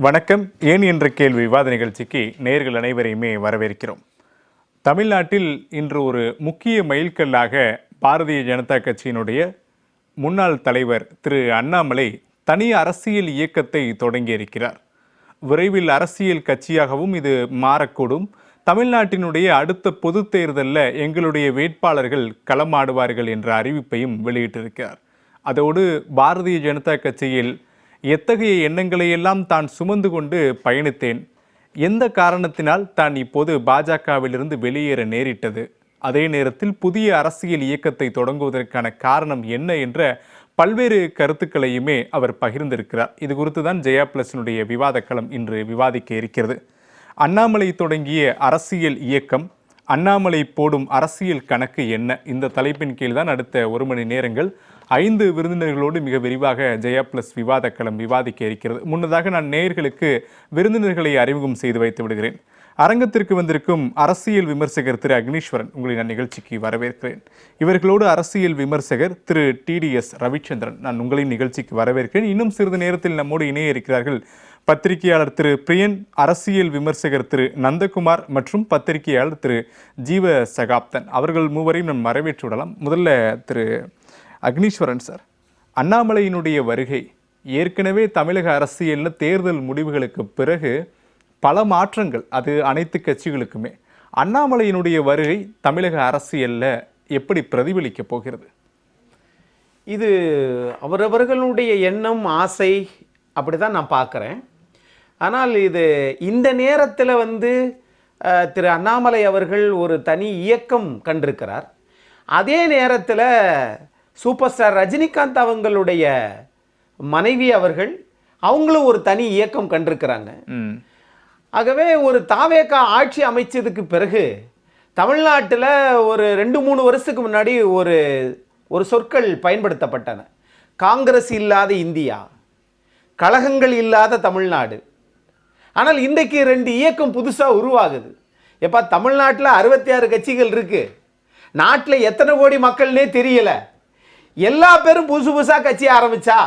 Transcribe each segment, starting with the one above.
வணக்கம். ஏன் என்ற கேள்வி விவாத நிகழ்ச்சிக்கு நேயர்கள் அனைவரையுமே வரவேற்கிறோம். தமிழ்நாட்டில் இன்று ஒரு முக்கிய மைல்கல்லாக பாரதிய ஜனதா கட்சியினுடைய முன்னாள் தலைவர் திரு அண்ணாமலை தனி அரசியல் இயக்கத்தை தொடங்கியிருக்கிறார். விரைவில் அரசியல் கட்சியாகவும் இது மாறக்கூடும். தமிழ்நாட்டினுடைய அடுத்த பொது தேர்தலில் எங்களுடைய வேட்பாளர்கள் களமாடுவார்கள் என்ற அறிவிப்பையும் வெளியிட்டிருக்கிறார். அதோடு பாரதிய ஜனதா கட்சியில் எத்தகைய எண்ணங்களை எல்லாம் தான் சுமந்து கொண்டு பயணித்தேன், எந்த காரணத்தினால் தான் இப்போது பாஜகவிலிருந்து வெளியேற நேரிட்டது, அதே நேரத்தில் புதிய அரசியல் இயக்கத்தை தொடங்குவதற்கான காரணம் என்ன என்ற பல்வேறு கருத்துக்களையுமே அவர் பகிர்ந்திருக்கிறார். இது குறித்து தான் ஜெயா பிளஸினுடைய விவாத களம் இன்று விவாதிக்க இருக்கிறது. அண்ணாமலை தொடங்கிய அரசியல் இயக்கம், அண்ணாமலை போடும் அரசியல் கணக்கு என்ன, இந்த தலைப்பின் கீழ் தான் அடுத்த 1 மணி நேரங்கள் 5 விருந்தினர்களோடு மிக விரிவாக ஜெயா பிளஸ் விவாத களம் விவாதிக்க இருக்கிறது. முன்னதாக நான் நேயர்களுக்கு விருந்தினர்களை அறிமுகம் செய்து வைத்து விடுகிறேன். அரங்கத்திற்கு வந்திருக்கும் அரசியல் விமர்சகர் திரு அக்னீஸ்வரன், உங்களை நான் நிகழ்ச்சிக்கு வரவேற்கிறேன். இவர்களோடு அரசியல் விமர்சகர் திரு TDS ரவிச்சந்திரன், நான் உங்களின் நிகழ்ச்சிக்கு வரவேற்கிறேன். இன்னும் சிறிது நேரத்தில் நம்மோடு இணைய இருக்கிறார்கள் பத்திரிகையாளர் திரு பிரியன், அரசியல் விமர்சகர் திரு நந்தகுமார் மற்றும் பத்திரிகையாளர் திரு ஜீவ சகாப்தன். அவர்கள் மூவரையும் நாம் வரவேற்று விடலாம். முதல்ல திரு அக்னீஸ்வரன் சார், அண்ணாமலையினுடைய வருகை ஏற்கனவே தமிழக அரசியலில் தேர்தல் முடிவுகளுக்கு பிறகு பல மாற்றங்கள், அது அனைத்து கட்சிகளுக்குமே. அண்ணாமலையினுடைய வருகை தமிழக அரசியலில் எப்படி பிரதிபலிக்க போகிறது? இது அவரவர்களுடைய எண்ணம், ஆசை, அப்படி தான் நான் பார்க்குறேன். ஆனால் இது இந்த நேரத்தில் திரு அண்ணாமலை அவர்கள் ஒரு தனி இயக்கம் கண்டிருக்கிறார். அதே நேரத்தில் சூப்பர் ஸ்டார் ரஜினிகாந்த் அவங்களுடைய மனைவி அவங்களும் ஒரு தனி இயக்கம் கண்டிருக்கிறாங்க. ஆகவே ஒரு தாவேகா ஆட்சி அமைச்சதுக்கு பிறகு தமிழ்நாட்டில் ஒரு 2-3 வருஷத்துக்கு முன்னாடி ஒரு சொற்கள் பயன்படுத்தப்பட்டன. காங்கிரஸ் இல்லாத இந்தியா, கழகங்கள் இல்லாத தமிழ்நாடு. ஆனால் இன்றைக்கு 2 இயக்கம் புதுசாக உருவாகுது. எப்போ தமிழ்நாட்டில் 66 கட்சிகள் இருக்கு, நாட்டில் எத்தனை கோடி மக்கள்னே தெரியல, எல்லா பேரும் புதுசாக கட்சி ஆரம்பிச்சா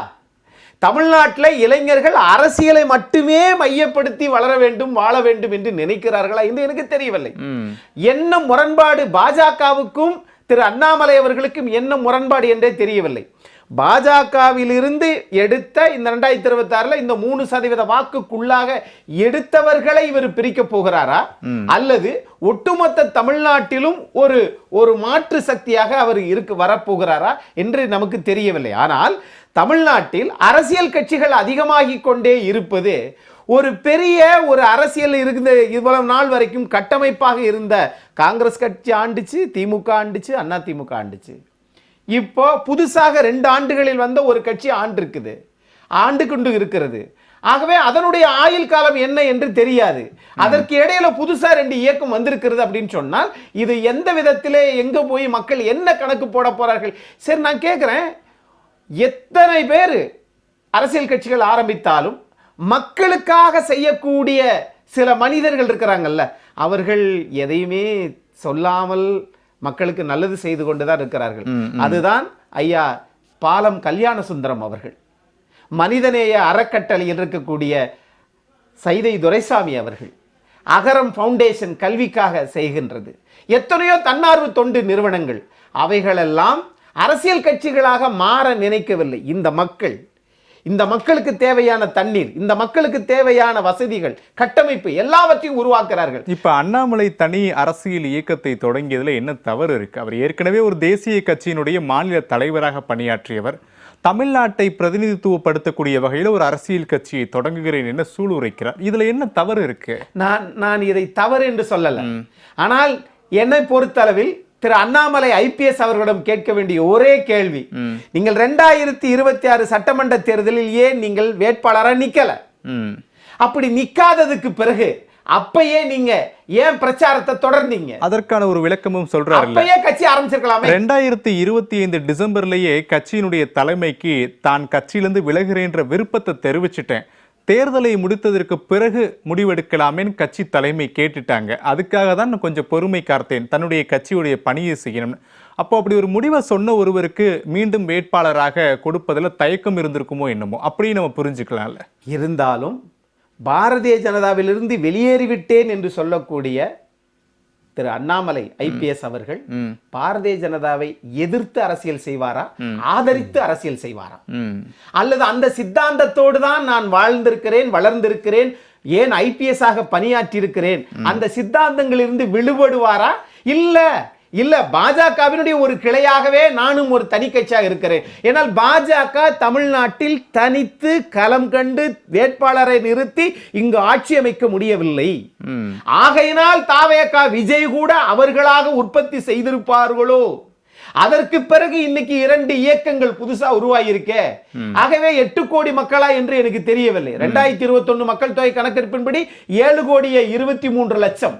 தமிழ்நாட்டில் இளைஞர்கள் அரசியலை மட்டுமே மையப்படுத்தி வளர வேண்டும், வாழ வேண்டும் என்று நினைக்கிறார்களா என்று எனக்கு தெரியவில்லை. என்ன முரண்பாடு பாஜகவுக்கும் திரு அண்ணாமலை அவர்களுக்கும் என்ன முரண்பாடு என்றே தெரியவில்லை. பாஜகவிலிருந்து எடுத்த இந்த 2026 இந்த 3% வாக்குக்குள்ளாக எடுத்தவர்களை இவர் பிரிக்க போகிறாரா, அல்லது ஒட்டுமொத்த தமிழ்நாட்டிலும் ஒரு மாற்று சக்தியாக அவர் வரப்போகிறாரா என்று நமக்கு தெரியவில்லை. ஆனால் தமிழ்நாட்டில் அரசியல் கட்சிகள் அதிகமாகி கொண்டே இருப்பது ஒரு பெரிய அரசியல் இருந்த இவ்வளவு நாள் வரைக்கும் கட்டமைப்பாக இருந்த காங்கிரஸ் கட்சி ஆண்டுச்சு, திமுக ஆண்டுச்சு, அண்ணா திமுக ஆண்டுச்சு. இப்போ புதுசாக 2 ஆண்டுகளில் வந்த ஒரு கட்சி ஆண்டு கொண்டு இருக்கிறது. ஆகவே அதனுடைய ஆயுள் காலம் என்ன என்று தெரியாது. அதற்கு இடையில புதுசா 2 இயக்கம் வந்திருக்கிறது அப்படின்னு சொன்னால் இது எந்த விதத்திலே எங்க போய் மக்கள் என்ன கணக்கு போட போறார்கள்? சரி, நான் கேட்கிறேன், எத்தனை பேர் அரசியல் கட்சிகள் ஆரம்பித்தாலும் மக்களுக்காக செய்யக்கூடிய சில மனிதர்கள் இருக்கிறாங்கல்ல, அவர்கள் எதையுமே சொல்லாமல் மக்களுக்கு நல்லது செய்து கொண்டுதான் இருக்கிறார்கள். அதுதான் ஐயா பாலம் கல்யாண சுந்தரம் அவர்கள், மனிதநேய அறக்கட்டளையில் இருக்கக்கூடிய சைதை துரைசாமி அவர்கள், அகரம் ஃபவுண்டேஷன் கல்விக்காக செய்கின்றது, எத்தனையோ தன்னார்வ தொண்டு நிறுவனங்கள், அவைகளெல்லாம் அரசியல் கட்சிகளாக மாற நினைக்கவில்லை. இந்த மக்களுக்கு தேவையான தண்ணீர், இந்த மக்களுக்கு தேவையான வசதிகள், கட்டமைப்பு எல்லாவற்றையும் உருவாக்குறார்கள். இப்ப அண்ணாமலை தனி அரசியல் இயக்கத்தை தொடங்கியதுல என்ன தவறு இருக்கு? அவர் ஏற்கனவே ஒரு தேசிய கட்சியினுடைய மாநில தலைவராக பணியாற்றியவர். தமிழ்நாட்டை பிரதிநிதித்துவப்படுத்தக்கூடிய வகையில் ஒரு அரசியல் கட்சியை தொடங்குகிறேன் என்ன சூளுரைக்கிறார். இதுல என்ன தவறு இருக்கு? நான் இதை தவறு என்று சொல்லல. ஆனால் என்னை பொறுத்தளவில் திரு அண்ணாமலை IPS அவர்களிடம் கேட்க வேண்டிய ஒரே கேள்வி, நீங்கள் 2026 சட்டமன்ற தேர்தலில் ஏன் நீங்கள் வேட்பாளராக நிக்கல? அப்படி நிக்காததுக்கு பிறகு அப்பயே நீங்க ஏன் பிரச்சாரத்தை தொடர்ந்தீங்க? அதற்கான ஒரு விளக்கமும் சொல்றாரு. அப்பயே கட்சி ஆரம்பிச்சிருக்கலாமே. 2025 டிசம்பர்லயே கட்சியினுடைய தலைமைக்கு தான் கட்சியிலிருந்து விலகுறேன்ற விருப்பத்தை தெரிவிச்சிட்டேன், தேர்தலை முடித்ததற்கு பிறகு முடிவெடுக்கலாமேன்னு கட்சி தலைமை கேட்டுட்டாங்க, அதுக்காக தான் நான் கொஞ்சம் பொறுமை காத்தேன், தன்னுடைய கட்சியுடைய பணியை செய்யணும்னு. அப்போ அப்படி ஒரு முடிவை சொன்ன ஒருவருக்கு மீண்டும் வேட்பாளராக கொடுப்பதில் தயக்கம் இருந்திருக்குமோ என்னமோ, அப்படியே நம்ம புரிஞ்சுக்கலாம்ல. இருந்தாலும் பாரதிய ஜனதாவிலிருந்து வெளியேறிவிட்டேன் என்று சொல்லக்கூடிய திரு அண்ணாமலை ஐபிஎஸ் அவர்கள் பாரதிய ஜனதாவை எதிர்த்து அரசியல் செய்வாரா, ஆதரித்து அரசியல் செய்வாரா, அல்லது அந்த சித்தாந்தத்தோடு தான் நான் வாழ்ந்திருக்கிறேன், வளர்ந்திருக்கிறேன், ஏன் ஐபிஎஸ் ஆக பணியாற்றி இருக்கிறேன், அந்த சித்தாந்தங்களிலிருந்து விடுபடுவாரா? இல்ல பாஜகவினுடைய ஒரு கிளையாகவே நானும் ஒரு தனி கட்சியாக இருக்கிறேன். ஏனால் பாஜக தமிழ்நாட்டில் தனித்து களம் கண்டு வேட்பாளரை நிறுத்தி இங்கு ஆட்சி அமைக்க முடியவில்லை. ஆகையினால் தாவேகா விஜய் கூட அவர்களாக உற்பத்தி செய்திருப்பார்களோ? அதற்கு பிறகு இன்னைக்கு 2 இயக்கங்கள் புதுசா உருவாகியிருக்கே. ஆகவே 8 கோடி மக்களா என்று எனக்கு தெரியவில்லை. 2021 மக்கள் தொகை கணக்கெடுப்பின்படி 7,23,00,000.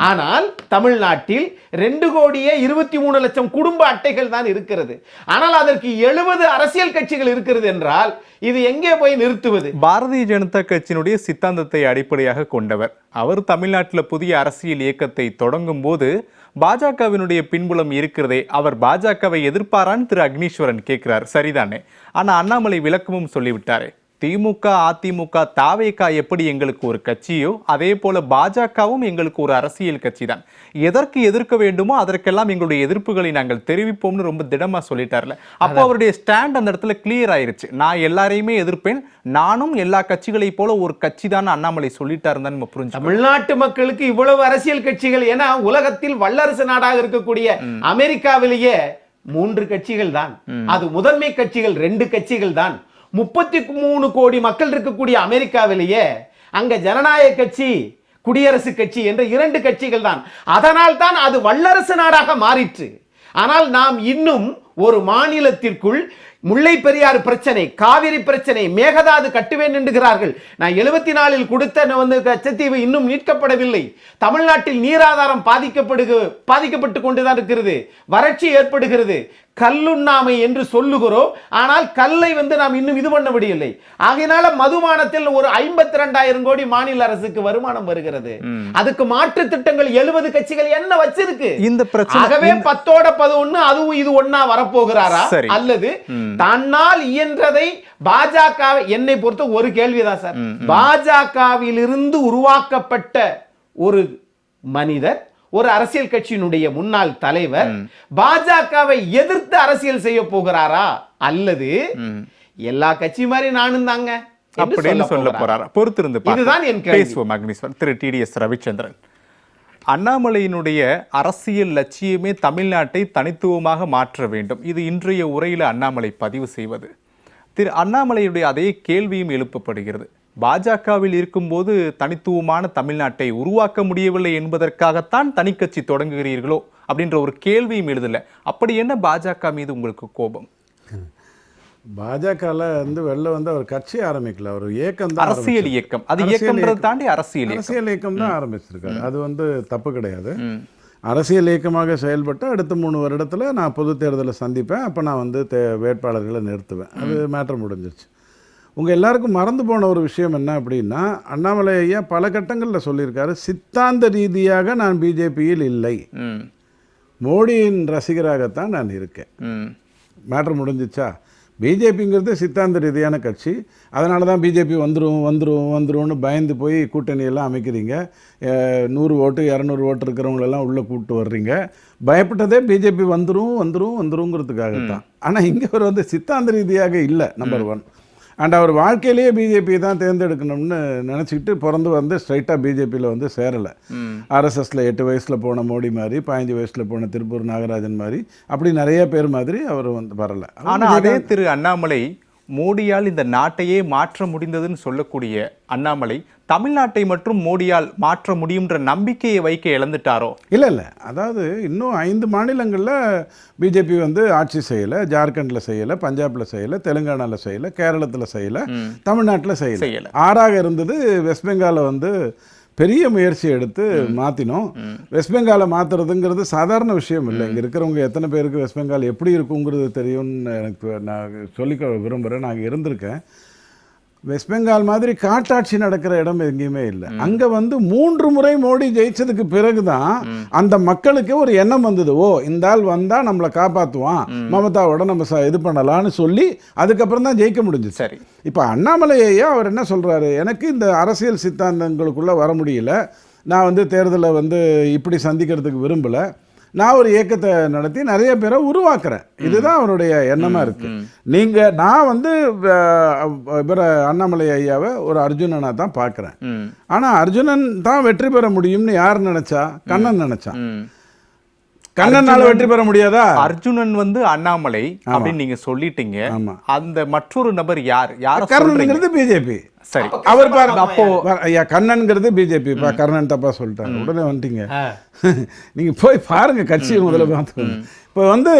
ஆனால் தமிழ்நாட்டில் 2,23,00,000 குடும்ப அட்டைகள் தான் இருக்கிறது. ஆனால் அதற்கு 70 அரசியல் கட்சிகள் இருக்கிறது என்றால் இது எங்கே போய் நிறுத்துவது? பாரதிய ஜனதா கட்சியினுடைய சித்தாந்தத்தை அடிப்படையாக கொண்டவர் அவர் தமிழ்நாட்டில் புதிய அரசியல் இயக்கத்தை தொடங்கும் போது பாஜகவினுடைய பின்புலம் இருக்கிறதே, அவர் பாஜகவை எதிர்ப்பாரான்னு திரு அக்னீஸ்வரன் கேட்கிறார். சரிதானே? ஆனா அண்ணாமலை விளக்கமும் சொல்லிவிட்டாரே, திமுக, அதிமுக, தாவேகா எப்படி எங்களுக்கு ஒரு கட்சியோ அதே போல பாஜகவும் எங்களுக்கு ஒரு அரசியல் கட்சி தான். எதற்கு எதிர்க்க வேண்டுமோ அதற்கெல்லாம் எங்களுடைய எதிர்ப்புகளை நாங்கள் தெரிவிப்போம்னு ரொம்ப திடமா சொல்லிட்டார்ல. அப்போ அவருடைய ஸ்டாண்ட் அந்த இடத்துல கிளியர் ஆயிருச்சு. நான் எல்லாரையுமே எதிர்ப்பேன், நானும் எல்லா கட்சிகளை போல ஒரு கட்சி தான் அண்ணாமலை சொல்லிட்டாருன்னு நம்ம புரிஞ்சு. தமிழ்நாட்டு மக்களுக்கு இவ்வளவு அரசியல் கட்சிகள், ஏன்னா உலகத்தில் வல்லரசு நாடாக இருக்கக்கூடிய அமெரிக்காவிலேயே 3 கட்சிகள் தான், அது முதன்மை கட்சிகள் 2 கட்சிகள் தான். 33 கோடி மக்கள் இருக்கக்கூடிய அமெரிக்காவிலேயே அங்க ஜனநாயக கட்சி, குடியரசு கட்சி என்ற 2 கட்சிகள் தான். அதனால் தான் அது வல்லரசு நாடாக மாறிற்று. ஆனால் நாம் இன்னும் ஒரு மாநிலத்திற்குள் முல்லை பெரியாறு பிரச்சனை, காவிரி பிரச்சனை, மேகதாது கட்டுவேன் என்கிறார்கள். நான் 74 கொடுத்த கச்சத்தீவு இன்னும் மீட்கப்படவில்லை. தமிழ்நாட்டில் நீராதாரம் பாதிக்கப்பட்டு கொண்டுதான் இருக்கிறது. வறட்சி ஏற்படுகிறது. கல்லுண்ணாமை என்று சொல்லுகிறோம், ஆனால் கல்லை நாம் இன்னும் இது பண்ண முடியவில்லை. ஆகையினால மதுபானத்தில் ஒரு 52,000 கோடி மாநில அரசுக்கு வருமானம் வருகிறது. அதுக்கு மாற்று திட்டங்கள் 70 கட்சிகள் என்ன வச்சிருக்கு இந்த பிரச்சனை. ஆகவே 10-11 அதுவும் இது ஒண்ணா வரப்போகிறாரா, அல்லது தன்னால் இயன்றதை பாஜக, என்னை பொறுத்த ஒரு கேள்விதான் சார், பாஜகவிலிருந்து உருவாக்கப்பட்ட ஒரு மனிதர், ஒரு அரசியல் கட்சியினுடைய முன்னாள் தலைவர் பாஜகவை எதிர்த்து அரசியல் செய்ய போகிறாரா, அல்லது எல்லா கட்சி மாதிரி நானும் தாங்க அப்படின்னு சொல்ல போறாரா? பொறுத்திருந்து இதுதான் என் கேள்வி. திரு டிடிஎஸ் ரவிச்சந்திரன், அண்ணாமலையினுடைய அரசியல் லட்சியமே தமிழ்நாட்டை தனித்துவமாக மாற்ற வேண்டும், இது இன்றைய உரையில் அண்ணாமலை பதிவு செய்வது. திரு அண்ணாமலையுடைய அதே கேள்வியும் எழுப்பப்படுகிறது. பாஜகவில் இருக்கும்போது தனித்துவமான தமிழ்நாட்டை உருவாக்க முடியவில்லை என்பதற்காகத்தான் தனிக்கட்சி தொடங்குகிறீர்களோ அப்படின்ற ஒரு கேள்வியும் எழுதல. அப்படி என்ன பாஜக மீது உங்களுக்கு கோபம்? பாஜகவில் வெளில அவர் கட்சி ஆரம்பிக்கல, அவர் இயக்கம் தான், அரசியல் இயக்கம். அது இயக்கம்ன்றதை தாண்டி அரசியல் இயக்கம் தான் ஆரம்பிச்சிருக்காரு. அது தப்பு கிடையாது. அரசியல் இயக்கமாக செயல்பட்டு அடுத்த 3 வருடத்தில் நான் பொது தேர்தலை சந்திப்பேன், அப்போ நான் வேட்பாளர்களை நிறுத்துவேன். அது மேட்டர் முடிஞ்சிருச்சு. உங்கள் எல்லாருக்கும் மறந்து போன ஒரு விஷயம் என்ன அப்படின்னா, அண்ணாமலை ஐயா பல கட்டங்களில் சொல்லியிருக்காரு, சித்தாந்த ரீதியாக நான் பிஜேபியில் இல்லை, மோடியின் ரசிகராகத்தான் நான் இருக்கேன். மேட்டர் முடிஞ்சிச்சா? பிஜேபிங்கிறது சித்தாந்த ரீதியான கட்சி, அதனால தான் பிஜேபி வந்துரும்னு பயந்து போய் கூட்டணியெல்லாம் அமைக்கிறீங்க. 100 ஓட்டு 200 ஓட்டு இருக்கிறவங்களெல்லாம் உள்ளே கூப்பிட்டு வர்றீங்க. பயப்பட்டதே பிஜேபி வந்துருங்கிறதுக்காகத்தான். ஆனால் இங்கே அவர் சித்தாந்த ரீதியாக இல்லை, நம்பர் 1. அண்ட் அவர் வாழ்க்கையிலேயே பிஜேபி தான் தேர்ந்தெடுக்கணும்னு நினச்சிக்கிட்டு ஸ்ட்ரைட்டாக பிஜேபியில் சேரலை. ஆர்எஸ்எஸில் 8 வயசில் போன மோடி மாதிரி, 15 வயசில் போன திருப்பூர் நாகராஜன் மாதிரி, அப்படி நிறைய பேர் மாதிரி அவர் வரலை. ஆனால் அதே திரு அண்ணாமலை மோடியால் இந்த நாட்டையே மாற்ற முடிந்ததுன்னு சொல்லக்கூடிய அண்ணாமலை தமிழ்நாட்டை மற்றும் மோடியால் மாற்ற முடியுன்ற நம்பிக்கையை வைக்க இழந்துட்டாரோ? இல்லை, அதாவது இன்னும் 5 மாநிலங்களில் பிஜேபி ஆட்சி செய்யலை. ஜார்க்கண்டில் செய்யலை, பஞ்சாபில் செய்யலை, தெலுங்கானாவில் செய்யலை, கேரளத்தில் செய்யலை, தமிழ்நாட்டில் செய்யலை. 6ஆக இருந்தது. வெஸ்ட் பெங்காலில் பெரிய முயற்சி எடுத்து மாற்றினோம். வெஸ்ட் பெங்காலை மாற்றுறதுங்கிறது சாதாரண விஷயம் இல்லை. இங்கே இருக்கிறவங்க எத்தனை பேருக்கு வெஸ்ட் பெங்கால் எப்படி இருக்குங்கிறது தெரியும்னு நான் சொல்லிக்க விரும்புகிறேன். நாங்கள் இருந்திருக்கேன். வெஸ்ட் பெங்கால் மாதிரி காட்டாட்சி நடக்கிற இடம் எங்கேயுமே இல்லை. அங்கே வந்து 3 முறை மோடி ஜெயிச்சதுக்கு பிறகுதான் அந்த மக்களுக்கு ஒரு எண்ணம் வந்தது, ஓ இந்த ஆள் வந்தால் நம்மளை காப்பாற்றுவான், மமதாவோட நம்ம இது பண்ணலான்னு சொல்லி அதுக்கப்புறம் தான் ஜெயிக்க முடிஞ்சுது. சரி, இப்போ அண்ணாமலை ஐயா அவர் என்ன சொல்கிறாரு, எனக்கு இந்த அரசியல் சித்தாந்தங்களுக்குள்ளே வர முடியல, நான் வந்து தேர்தலை வந்து இப்படி சந்திக்கிறதுக்கு விரும்பலை, நான் ஒரு இயக்கத்தை நடத்தி நிறைய பேரை உருவாக்குறேன், இதுதான் அவருடைய எண்ணமாக இருக்குது. நான் வந்து இவரை அண்ணாமலை ஐயாவை ஒரு அர்ஜுனனாக தான் பார்க்குறேன். ஆனால் அர்ஜுனன் தான் வெற்றி பெற முடியும்னு யார் நினச்சா? கண்ணன் நினச்சான். கண்ணனால வெற்றி பெற முடியாதா? அர்ஜுனன் வந்து அண்ணாமலை அப்படின்னு நீங்க சொல்லிட்டீங்க. ஆமா. அந்த மற்றொரு நபர் யார்? கர்ணன்ங்கிறது பிஜேபி. சரி, அவர் பாருங்க, அப்போ ஐயா கண்ணன்ங்கிறது பிஜேபி. கர்ணன் தப்பா சொல்லிட்டாங்க, உடனே வந்துட்டீங்க. நீங்க போய் பாருங்க கட்சியை முதல்ல பார்த்து. இப்போ வந்து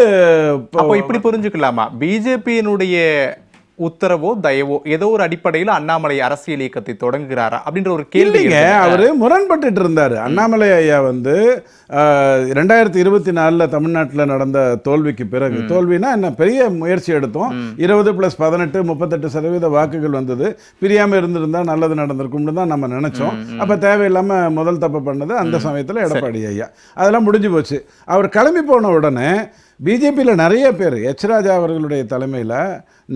அப்போ இப்படி புரிஞ்சுக்கலாமா, பிஜேபியினுடைய உத்தரவோ தயவோ ஏதோ ஒரு அடிப்படையில் அண்ணாமலை அரசியல் இயக்கத்தை தொடங்குகிறாரா அப்படின்ற ஒரு கேள்விங்க. அவரு முரண்பட்டு இருந்தாரு. அண்ணாமலை ஐயா வந்து 2024 தமிழ்நாட்டில் நடந்த தோல்விக்கு பிறகு, தோல்வினா என்ன, பெரிய முயற்சி எடுத்தோம், 20 + 18 38% வாக்குகள் வந்தது, பிரியாம இருந்திருந்தா நல்லது நடந்திருக்கும்னு தான் நம்ம நினைச்சோம். அப்ப தேவையில்லாம முதல் தப்பு பண்ணது அந்த சமயத்தில் எடப்பாடி ஐயா. அதெல்லாம் முடிஞ்சு போச்சு. அவர் கிளம்பி போன உடனே பிஜேபியில் நிறைய பேர், எச் ராஜா அவர்களுடைய தலைமையில்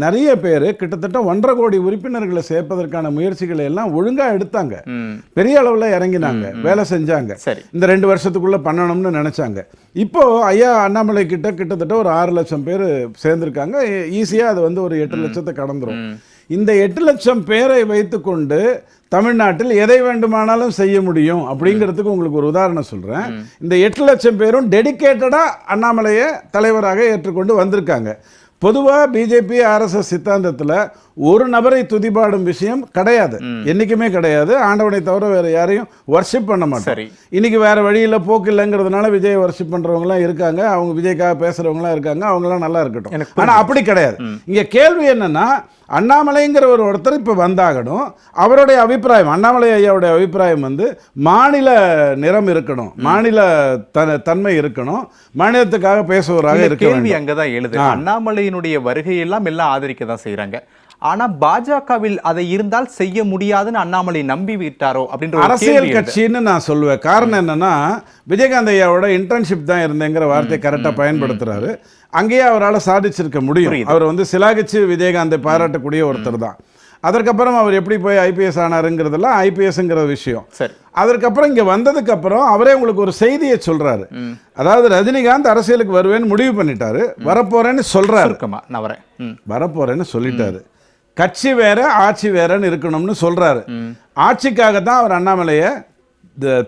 நிறைய பேர் கிட்டத்தட்ட 1.5 கோடி உறுப்பினர்களை சேர்ப்பதற்கான முயற்சிகளை எல்லாம் ஒழுங்கா எடுத்தாங்க, பெரிய அளவில் இறங்கினாங்க, வேலை செஞ்சாங்க, இந்த 2 வருஷத்துக்குள்ள பண்ணணும்னு நினைச்சாங்க. இப்போ ஐயா அண்ணாமலை கிட்டத்தட்ட ஒரு 6 லட்சம் பேர் சேர்ந்திருக்காங்க. ஈஸியாக அது வந்து ஒரு 8 லட்சத்தை கடந்துரும். இந்த 8 லட்சம் பேரை வைத்துக்கொண்டு தமிழ்நாட்டில் எதை வேண்டுமானாலும் செய்ய முடியும் அப்படிங்கிறதுக்கு உங்களுக்கு ஒரு உதாரணம் சொல்கிறேன். இந்த 8 லட்சம் பேரும் டெடிக்கேட்டடாக அண்ணாமலையை தலைவராக ஏற்றுக்கொண்டு வந்திருக்காங்க. பொதுவாக பிஜேபி ஆர்எஸ்எஸ் சித்தாந்தத்தில் ஒரு நபரை துதிபாடும் விஷயம் கிடையாது, என்றைக்குமே கிடையாது. ஆண்டவனை தவிர வேறு யாரையும் வர்ஷிப் பண்ண மாட்டோம். இன்னைக்கு வேறு வழியில் போக்கு இல்லைங்கிறதுனால விஜய் வர்ஷிப் பண்ணுறவங்களாம் இருக்காங்க, அவங்க விஜய்க்காக பேசுகிறவங்களாம் இருக்காங்க, அவங்களாம் நல்லா இருக்கட்டும். ஆனால் அப்படி கிடையாது. இங்கே கேள்வி என்னன்னா, அண்ணாமலைங்கிற ஒருத்தர் இப்போ வந்தாகணும். அவருடைய அபிப்பிராயம், அண்ணாமலை ஐயாவுடைய அபிப்பிராயம் வந்து மாநில நிறம் இருக்கணும், மாநில தன்மை இருக்கணும், மாநிலத்துக்காக பேசுவவராக இருக்க. கேள்வி அங்கதான் எழுது. அண்ணாமலையினுடைய வருகையெல்லாம் எல்லாம் ஆதரிக்க தான் செய்யறாங்க. ஆனா பாஜகவில் அதை இருந்தால் செய்ய முடியாதுன்னு அண்ணாமலை நம்பி விட்டாரோ அப்படின்ற அரசியல் கட்சின்னு நான் சொல்லுவேன். காரணம் என்னன்னா, விஜயகாந்த் ஐயாவோட இன்டர்ன்ஷிப் தான் இருந்தேங்கிற வார்த்தையை கரெக்டாக பயன்படுத்துறாரு. அங்கேயே அவரால் சாதிச்சிருக்க முடியும். அவர் வந்து சிலாகிச்சு விஜயகாந்தை பாராட்டக்கூடிய ஒருத்தர் தான். அதற்கப்புறம் அவர் எப்படி போய் ஐபிஎஸ் ஆனாருங்கிறதெல்லாம் ஐபிஎஸ்ங்கிற விஷயம். அதற்கப்புறம் இங்கே வந்ததுக்கப்புறம் அவரே உங்களுக்கு ஒரு செய்தியை சொல்றாரு. அதாவது ரஜினிகாந்த் அரசியலுக்கு வருவேன்னு முடிவு பண்ணிட்டாரு, வரப்போறேன்னு சொல்றாரு, வரப்போறேன்னு சொல்லிட்டாரு. கட்சி வேற ஆட்சி வேறன்னு இருக்கணும்னு சொல்றாரு. ஆட்சிக்காக தான் அவர் அண்ணாமலையை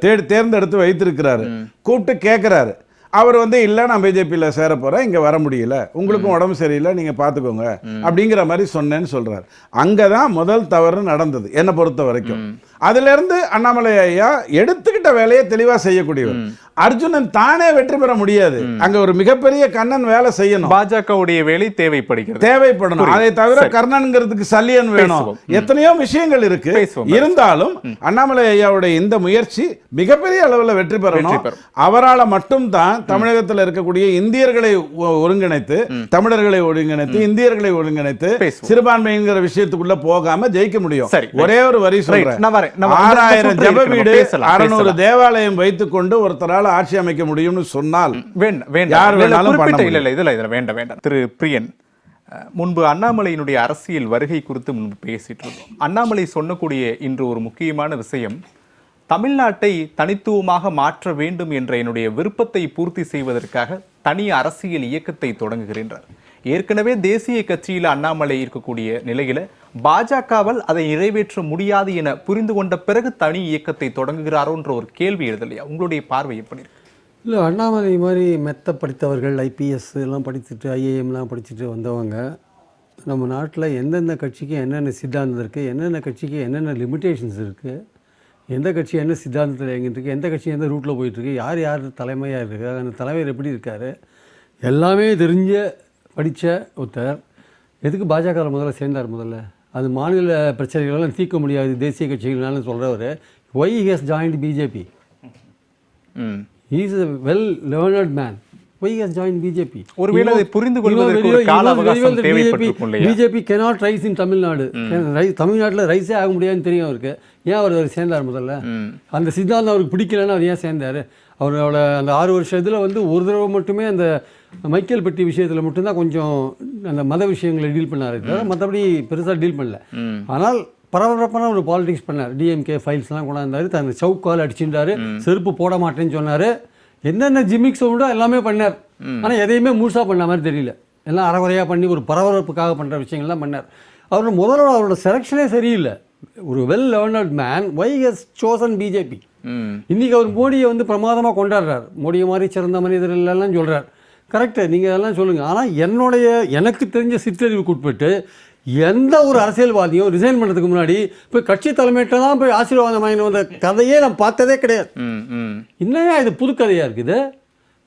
தேர்ந்தெடுத்து வைத்திருக்கிறாரு. கூப்பிட்டு கேட்கிறாரு. அவர் வந்து இல்லை நான் பிஜேபியில் சேர போகிறேன், இங்கே வர முடியல, உங்களுக்கும் உடம்பு சரியில்லை, நீங்கள் பார்த்துக்கோங்க அப்படிங்கிற மாதிரி சொன்னேன்னு சொல்கிறார். அங்கே தான் முதல் தவறு நடந்தது என்னை பொறுத்த வரைக்கும். அதிலிருந்து அண்ணாமலை ஐயா எடுத்துக்கிட்ட வேலையை தெளிவாக செய்யக்கூடியவர். அர்ஜுனன் தானே வெற்றி பெற முடியாது, அங்க ஒரு மிகப்பெரிய கண்ணன் வேலை செய்யணும். பாஜகவுடைய வேலை தேவைப்படணும். அதை தவிர கர்ணன்ங்கிறதுக்கு சல்லியன் வேணும். எத்தனையோ விஷயங்கள் இருக்கு. இருந்தாலும் அண்ணாமலை ஐயாவுடைய இந்த முயற்சி மிகப்பெரிய அளவில் வெற்றி பெறணும். அவரால் மட்டும்தான் தமிழகத்தில் இருக்கக்கூடிய இந்தியர்களை ஒருங்கிணைத்து, தமிழர்களை ஒருங்கிணைத்து, இந்தியர்களை ஒருங்கிணைத்து சிறுபான்மைங்கிற விஷயத்துக்குள்ள போகாம ஜெயிக்க முடியும். ஒரே ஒரு வரி சொல்றேன், 6000 ஜப வீடு 600 தேவாலயம் வைத்துக் கொண்டு ஒருத்தரால் ஆட்சி அமைக்க முடியும்னு சொன்னால் திரு பிரியன், முன்பு அண்ணாமலையினுடைய அரசியல் வருகை குறித்து முன்பு பேசிட்டு இருந்தோம். அண்ணாமலை சொன்னக்கூடிய இன்று ஒரு முக்கியமான விஷயம், தமிழ்நாட்டை தனித்துவமாக மாற்ற வேண்டும் என்ற என்னுடைய விருப்பத்தை பூர்த்தி செய்வதற்காக தனி அரசியல் இயக்கத்தை தொடங்குகின்றார். ஏற்கனவே தேசிய கட்சியில் அண்ணாமலை இருக்கக்கூடிய நிலையில பாஜகவால் அதை நிறைவேற்ற முடியாது என புரிந்து கொண்ட பிறகு தனி இயக்கத்தை தொடங்குகிறாரோன்ற ஒரு கேள்வி எழுதலையா? உங்களுடைய பார்வை எப்படி இருக்கு? இல்லை, அண்ணாமலை மாதிரி மெத்த படித்தவர்கள், ஐபிஎஸ் எல்லாம் படிச்சுட்டு ஐஏஎம்லாம் படிச்சுட்டு வந்தவங்க நம்ம நாட்டில் எந்தெந்த கட்சிக்கு என்னென்ன சித்தாந்தம் இருக்குது, என்னென்ன கட்சிக்கு என்னென்ன லிமிட்டேஷன்ஸ் இருக்குது, எந்த கட்சி என்ன சித்தாந்தத்தில் இயங்கிட்டு இருக்கு, எந்த கட்சி எந்த ரூட்டில் போயிட்டுருக்கு, யார் யார் தலைமையாக இருக்குது, அந்த தலைவர் எப்படி இருக்கார், எல்லாமே தெரிஞ்ச படித்த ஒருத்தர் எதுக்கு பாஜகவில் முதல்ல சேர்ந்தார்? முதல்ல அது மாநில பிரச்சனைகளெல்லாம் தீர்க்க முடியாது தேசிய கட்சிகள்னாலும் சொல்கிறவர், why he has joined BJP? He is a well learned man. Why he has joined BJP? ஒருவேளை அதை புரிந்து கொள்வதற்கு ஒரு கால அவகாசம் தேவைப்பட்டிருக்கும் இல்லையா? BJP cannot rise in Tamil Nadu. தமிழ்நாட்டில் ரைஸே ஆக முடியாதுன்னு தெரியும் அவருக்கு. ஏன் அவர் சேர்ந்தார் முதல்ல? அந்த சித்தாந்தம் அவருக்கு பிடிக்கலன்னா அவர் ஏன் சேர்ந்தார்? அவரோட அந்த 6 வருஷத்தில் வந்து ஒரு தடவை மட்டுமே அந்த மைக்கேல் பெட்டி விஷயத்தில் மட்டும்தான் கொஞ்சம் அந்த மத விஷயங்களை டீல் பண்ணார், மற்றபடி பெருசாக டீல் பண்ணல. ஆனால் பரபரப்பான ஒரு பாலிடிக்ஸ் பண்ணார். டிஎம்கே ஃபைல்ஸ்லாம் கொண்டாந்தார், தன் சவுக்கால் அடிச்சுட்டாரு, செருப்பு போட மாட்டேன்னு சொன்னார், என்னென்ன ஜிமிக்ஸ் உண்டோ எல்லாமே பண்ணார். ஆனால் எதையுமே முழுசாக பண்ண மாதிரி தெரியல, எல்லாம் அறகுறையாக பண்ணி ஒரு பரபரப்புக்காக பண்ணுற விஷயங்கள்லாம் பண்ணார். அவரோட செலெக்ஷனே சரியில்லை. ஒரு well learned man, why has chosen BJP? இன்றைக்கி அவர் மோடியை வந்து பிரமாதமாக கொண்டாடுறார், மோடியை மாதிரி சிறந்த மனிதர்களெல்லாம் சொல்கிறார். கரெக்டு, நீங்கள் அதெல்லாம் சொல்லுங்கள். ஆனால் எனக்கு தெரிஞ்ச சிற்றறிவுக்கு உட்பட்டு எந்த ஒரு அரசியல்வாதியும் ரிசைன் பண்ணுறதுக்கு முன்னாடி போய் கட்சி தலைமையிட்ட தான் போய் ஆசீர்வாதம் வாங்கிட்டு வந்த கதையே நான் பார்த்ததே கிடையாது. இன்னையா இது புது கதையாக இருக்குது?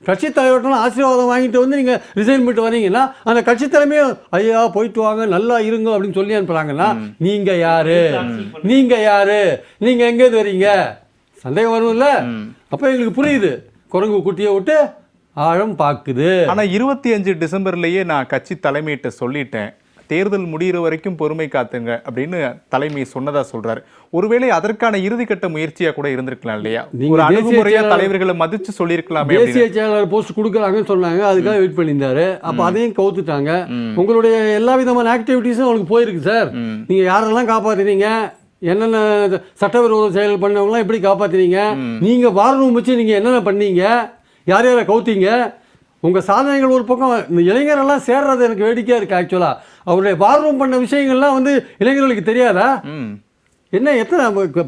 கட்சி தலைவர்கிட்ட ஆசீர்வாதம் வாங்கிட்டு வந்து நீங்கள் ரிசைன் பண்ணிட்டு வரீங்கன்னா அந்த கட்சி தலைமையை ஐயா போயிட்டு வாங்க நல்லா இருங்க அப்படின்னு சொல்லி அனுப்புகிறாங்கன்னா நீங்கள் யார்? நீங்கள் எங்கேருந்து வரீங்க? சந்தேகம் வரும்ல. அப்போ எங்களுக்கு புரியுது, குரங்கு குட்டியை விட்டு ஆழம் பார்க்குது. ஆனால் 25 டிசம்பர்லேயே நான் கட்சி தலைமையிட்ட சொல்லிட்டேன், தேர்தல் முடிகிற வரைக்கும் பொறுமை காத்துங்க அப்படின்னு தலைமை சொன்னதா சொல்றாரு. ஒருவேளை அதற்கான இறுதிக்கட்ட முயற்சியா கூட இருந்திருக்கலாம் இல்லையா? ஒரு அணுகுமுறையா தலைவர்களை மதிச்சு சொல்லியிருக்கலாமே. தேசிய செயலாளர் போஸ்ட் கொடுக்குறாங்கன்னு சொன்னாங்க, அதுக்காக வெயிட் பண்ணியிருந்தாரு. அப்போ அதையும் கவுத்துட்டாங்க. உங்களுடைய எல்லா விதமான ஆக்டிவிட்டீஸும் அவங்களுக்கு போயிருக்கு சார். நீங்க யாரெல்லாம் காப்பாத்துறீங்க, என்னென்ன சட்டவிரோத செயல் பண்ணவங்களாம் எப்படி காப்பாத்துறீங்க, நீங்க வார் ரூம் வச்சு நீங்க என்னென்ன பண்ணீங்க, யார் யாரை கவுத்தீங்க, உங்கள் சாதனைகள் ஒரு பக்கம். இந்த இளைஞரெல்லாம் சேர்றது எனக்கு வேடிக்கையாக இருக்குது. ஆக்சுவலாக அவருடைய வார் ரூம் பண்ண விஷயங்கள்லாம் வந்து இளைஞர்களுக்கு தெரியாதா? என்ன எத்தனை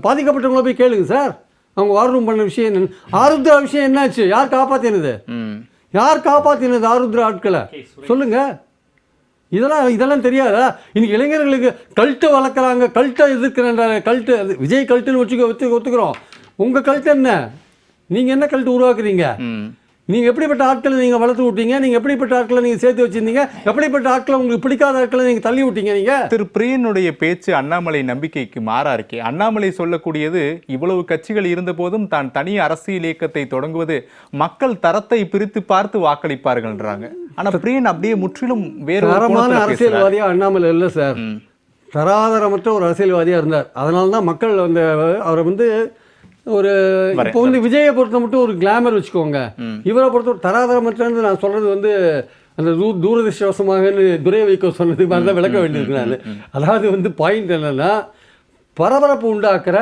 பாதிக்கப்பட்டவங்கள போய் கேளுங்க சார், அவங்க வார் ரூம் பண்ண விஷயம் என்ன? ஆருத்ரா விஷயம் என்னாச்சு? யார் காப்பாற்றினது? ஆருத்ரா ஆட்களை சொல்லுங்கள். இதெல்லாம் தெரியாதா? இன்னைக்கு இளைஞர்களுக்கு கல்ட்டு வளர்க்குறாங்க, கல்ட்டை எதிர்க்கிறேன். கல்ட்டு விஜய் கல்ட்டுன்னு ஒத்துக்கிறோம். உங்கள் கல்ட்டு என்ன? நீங்கள் என்ன கல்ட்டு உருவாக்குறீங்க? நீங்கள் எப்படிப்பட்ட ஆட்களை நீங்கள் வளர்த்து விட்டீங்க? நீங்கள் எப்படிப்பட்ட ஆட்களை நீங்கள் சேர்த்து வச்சுருந்தீங்க? எப்படிப்பட்ட ஆட்களை உங்களுக்கு பிடிக்காத ஆட்களை நீங்கள் தள்ளி விட்டீங்க? நீங்கள் திரு பிரியனுடைய பேச்சு அண்ணாமலை நம்பிக்கைக்கு மாறா இருக்கே. அண்ணாமலை சொல்லக்கூடியது, இவ்வளவு கட்சிகள் இருந்த போதும் தான் தனி அரசியல் இயக்கத்தை தொடங்குவது மக்கள் தரத்தை பிரித்து பார்த்து வாக்களிப்பார்கள்ன்றாங்க. ஆனால் பிரியன் அப்படியே முற்றிலும் வேறு தரமான அரசியல்வாதியாக அண்ணாமலை இல்லை சார், தராதரமற்ற ஒரு அரசியல்வாதியாக இருந்தார். அதனால தான் மக்கள் அவரை வந்து ஒரு இப்போ வந்து விஜயை பொறுத்த மட்டும் ஒரு கிளாமர் வச்சுக்கோங்க, இவரை பொறுத்த ஒரு தராதரமற்றது. நான் சொல்றது வந்து அந்த தூரதிருஷ்டவசமாக துரை வைக்க சொன்னது மாதிரி தான் விளக்க வேண்டியிருக்கு நான். அதாவது வந்து பாயிண்ட் என்னன்னா, பரபரப்பு உண்டாக்குற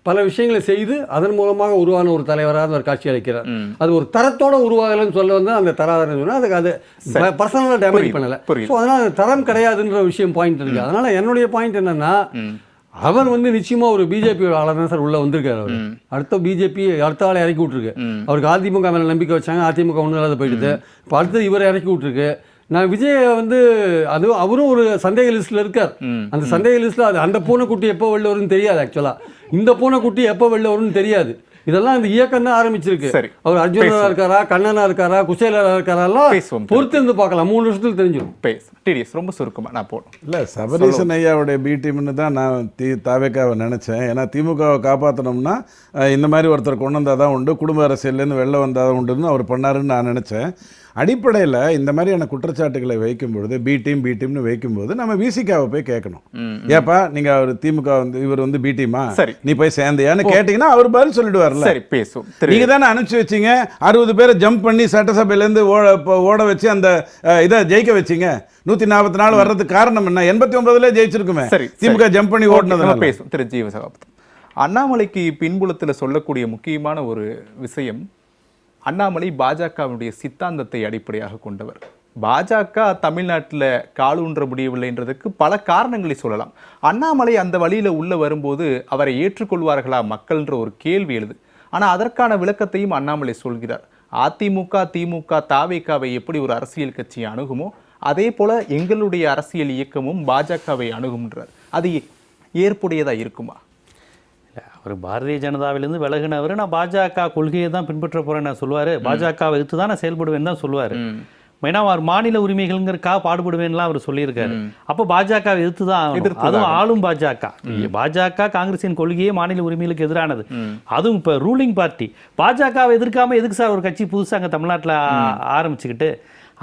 பல விஷயங்களை செய்து அதன் மூலமாக உருவான ஒரு தலைவராக அவர் காட்சி அளிக்கிறார். அது ஒரு தரத்தோட உருவாகலன்னு சொல்ல வந்து அந்த தராதரம் சொன்னால் அதுக்கு அது பர்சனலாக டேமேஜ் பண்ணலை. ஸோ அதனால் அது தரம் கிடையாதுன்ற விஷயம் பாயிண்ட் இருக்குது. அதனால் என்னுடைய பாயிண்ட் என்னன்னா, அவர் வந்து நிச்சயமா ஒரு பிஜேபியோட ஆளர் தான் சார் உள்ள வந்திருக்காரு. அவர் அடுத்த பிஜேபி அடுத்த ஆளை இறக்கி விட்டுருக்கு. அவருக்கு அதிமுக மேலே நம்பிக்கை வச்சாங்க, அதிமுக ஒன்றும் இல்லாத போயிடுது. இப்போ அடுத்து இவரை இறக்கி விட்டுருக்கு. நான் விஜய் வந்து அவரும் ஒரு சந்தேக லிஸ்ட்டில் இருக்கார். அந்த சந்தேக லிஸ்ட்டில் அந்த பூனைக்குட்டி எப்போ வெளில வரும்னு தெரியாது. ஆக்சுவலாக இந்த பூனைக்குட்டி எப்போ வெளில வரும்னு தெரியாது. இதெல்லாம் இந்த இயக்கம் தான் ஆரம்பிச்சிருக்கு. அவர் அர்ஜுனரா இருக்காரா, கண்ணனா இருக்காரா, குசேலரா இருக்காரெல்லாம் பொறுத்து இருந்து பார்க்கலாம். 3 வருஷத்துல தெரிஞ்சிடும். ரொம்ப சுருக்கமா நான் போடும் இல்லை, சபரீசன் ஐயாவுடைய பி டீம்னு தான் நான் தாவேக்காவை நினச்சேன். ஏன்னா திமுகவை காப்பாற்றணும்னா இந்த மாதிரி ஒருத்தர் கொண்டு வந்தால் தான் உண்டு, குடும்ப அரசியல்லேருந்து வெளில வந்தால் தான் உண்டுன்னு அவர் பண்ணாருன்னு நான் நினச்சேன். அடிப்படையில் இந்த மாதிரியான குற்றச்சாட்டுகளை வைக்கும்பொழுது பி டீம்னு வைக்கும்போது நம்ம விசிகாவை போய் கேட்கணும். ஏப்பா நீங்கள் அவர் திமுக வந்து இவர் வந்து பி டீமா, நீ போய் சேர்ந்தியான்னு கேட்டிங்கன்னா அவர் பதில் சொல்லிடுவார்ல. நீங்கள் தானே அனுப்பிச்சு வச்சிங்க, 60 பேரை ஜம்ப் பண்ணி சட்டசபையிலேருந்து ஓட வச்சு அந்த இதை ஜெயிக்க வச்சிங்க. 144 வர்றதுக்கு காரணம் என்ன? 89லே ஜெயிச்சிருக்குமே திமுக ஜம்ப் பண்ணி ஓடினது. பேசும் திரு ஜீவசகாப்தம். அண்ணாமலைக்கு பின்புலத்தில் சொல்லக்கூடிய முக்கியமான ஒரு விஷயம், அண்ணாமலை பாஜகவுடைய சித்தாந்தத்தை அடிப்படையாக கொண்டவர். பாஜக தமிழ்நாட்டில் காலூன்ற முடியவில்லைன்றதுக்கு பல காரணங்களை சொல்லலாம். அண்ணாமலை அந்த வழியில் உள்ள வரும்போது அவரை ஏற்றுக்கொள்வார்களா மக்கள்ன்ற ஒரு கேள்வி எழுது. ஆனால் அதற்கான விளக்கத்தையும் அண்ணாமலை சொல்கிறார். அதிமுக, திமுக, தாவேகாவை எப்படி ஒரு அரசியல் கட்சி அணுகுமோ அதே போல எங்களுடைய அரசியல் இயக்கமும் பாஜகவை அணுகும்ன்றார். அது ஏற்புடையதாக இருக்குமா? அவர் பாரதிய ஜனதாவிலேருந்து விலகினவர், நான் பாஜக கொள்கையை தான் பின்பற்ற போகிறேன் நான் சொல்லுவார். பாஜகவை எடுத்து தான் நான் செயல்படுவேன் தான் சொல்லுவார். ஏன்னா அவர் மாநில உரிமைகள்ங்கிறதுக்காக பாடுபடுவேன்லாம் அவர் சொல்லியிருக்காரு. அப்போ பாஜக எதிர்த்து தான் ஆகணும். அதுவும் ஆளும் பாஜக. பாஜக காங்கிரஸின் கொள்கையே மாநில உரிமைகளுக்கு எதிரானது. அதுவும் இப்போ ரூலிங் பார்ட்டி பாஜகவை எதிர்க்காம எதுக்கு சார் ஒரு கட்சி புதுசாக அங்கே தமிழ்நாட்டில் ஆரம்பிச்சுக்கிட்டு?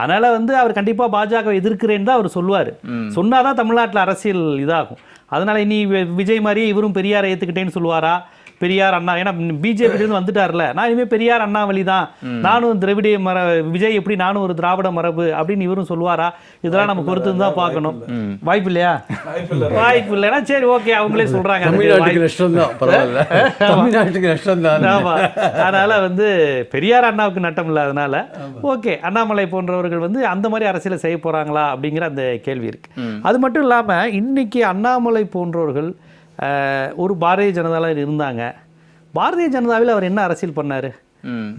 அதனால அவர் கண்டிப்பா பாஜக எதிர்க்கிறேன்னு தான் அவர் சொல்லுவார். சொன்னாதான் தமிழ்நாட்டில் அரசியல் இதாகும். அதனால இனி விஜய் மாதிரி இவரும் பெரியாரை ஏத்துக்கிட்டேன்னு சொல்லுவாரா? பெரியார் அண்ணா, ஏன்னா பிஜேபியிலிருந்து வந்துட்டார்ல, நான் இனிமேல் பெரியார் அண்ணா வழி தான், நானும் திராவிட விஜய் எப்படி நானும் ஒரு திராவிட மரபு அப்படின்னு இவரும் சொல்லுவாரா? இதெல்லாம் நம்ம பொறுத்து தான் பார்க்கணும். வாய்ப்பு இல்லையா? வாய்ப்பு இல்லைன்னா சரி, ஓகே, அவங்களே சொல்றாங்க தமிழ்நாட்டுக்கு நஷ்டம் தான், பரவாயில்ல, தமிழ்நாட்டுக்கு நஷ்டம் தான். ஆமா, அதனால பெரியார் அண்ணாவுக்கு நட்டம் இல்லாதனால ஓகே, அண்ணாமலை போன்றவர்கள் அந்த மாதிரி அரசியலை செய்ய போறாங்களா அப்படிங்கிற அந்த கேள்வி இருக்கு. அது மட்டும் இல்லாம இன்னைக்கு அண்ணாமலை போன்றவர்கள் ஒரு பாரதிய ஜனதாவில் இருந்தாங்க. பாரதிய ஜனதாவில் அவர் என்ன அரசியல் பண்ணார்?